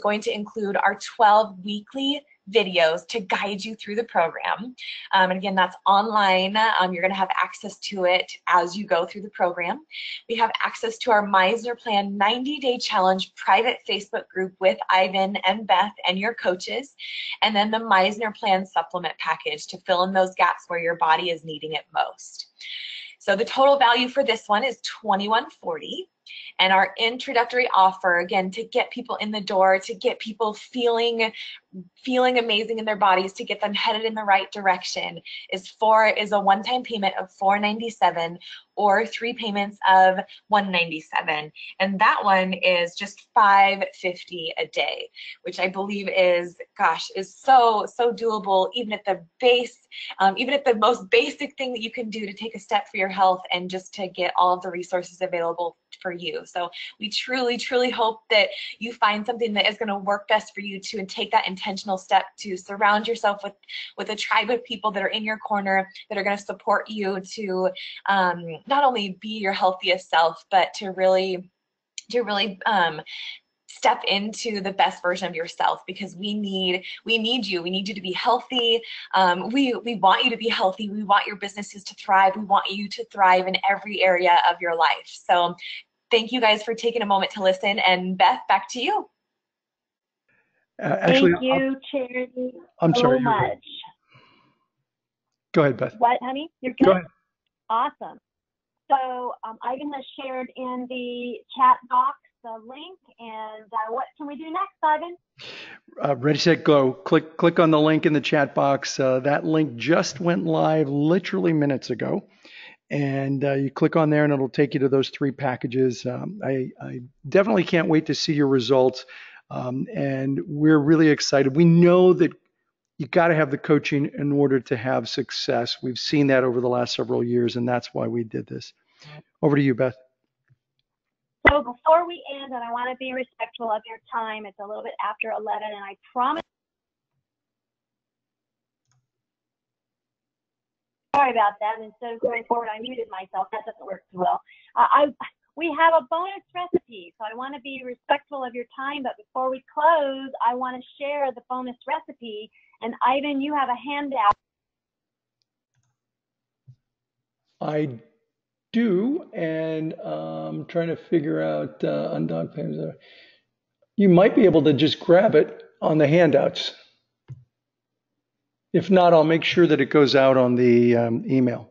going to include our 12 weekly videos to guide you through the program. And again, that's online. You're going to have access to it as you go through the program. We have access to our Misner Plan 90-day challenge private Facebook group with Ivan and Beth and your coaches, and then the Misner Plan supplement package to fill in those gaps where your body is needing it most. So the total value for this one is $21.40. And our introductory offer, again, to get people in the door, to get people feeling amazing in their bodies, to get them headed in the right direction, is a one-time payment of $497 or 3 payments of $197. And that one is just $550 a day, which I believe is so doable, even at the base, even at the most basic thing that you can do to take a step for your health and just to get all of the resources available for you. So we truly hope that you find something that is going to work best for you to, and take that intentional step to surround yourself with a tribe of people that are in your corner, that are going to support you to not only be your healthiest self, but to really step into the best version of yourself, because we need you. We need you to be healthy. We want you to be healthy. We want your businesses to thrive. We want you to thrive in every area of your life. So thank you guys for taking a moment to listen. And Beth, back to you. Actually, thank you, Charity, I'm sorry, so much. Go ahead, Beth. What, honey? You're good? Go ahead. Awesome. So Ivan has shared in the chat box the link, and what can we do next, Ivan? Ready, set, go. Click on the link in the chat box. That link just went live literally minutes ago. And you click on there and it'll take you to those 3 packages. I definitely can't wait to see your results. And we're really excited. We know that you got to have the coaching in order to have success. We've seen that over the last several years, and that's why we did this. Over to you, Beth. So before we end, and I want to be respectful of your time, it's a little bit after 11, and I promise. Sorry about that. Instead of going forward, I muted myself. That doesn't work too well. We have a bonus recipe, so I want to be respectful of your time. But before we close, I want to share the bonus recipe. And Ivan, you have a handout. I do, and I'm trying to figure out undog payments. You might be able to just grab it on the handouts. If not, I'll make sure that it goes out on the email.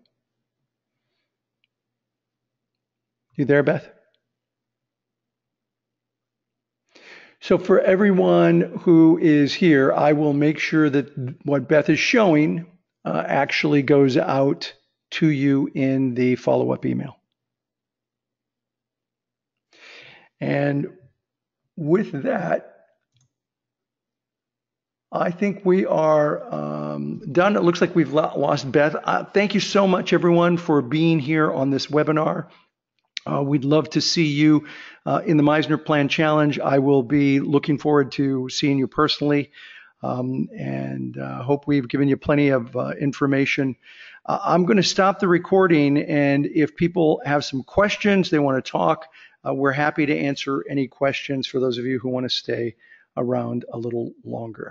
You there, Beth? So for everyone who is here, I will make sure that what Beth is showing actually goes out to you in the follow-up email. And with that, I think we are done. It looks like we've lost Beth. Thank you so much, everyone, for being here on this webinar. We'd love to see you in the Misner Plan Challenge. I will be looking forward to seeing you personally, and hope we've given you plenty of information. I'm going to stop the recording, and if people have some questions, they want to talk, we're happy to answer any questions for those of you who want to stay around a little longer.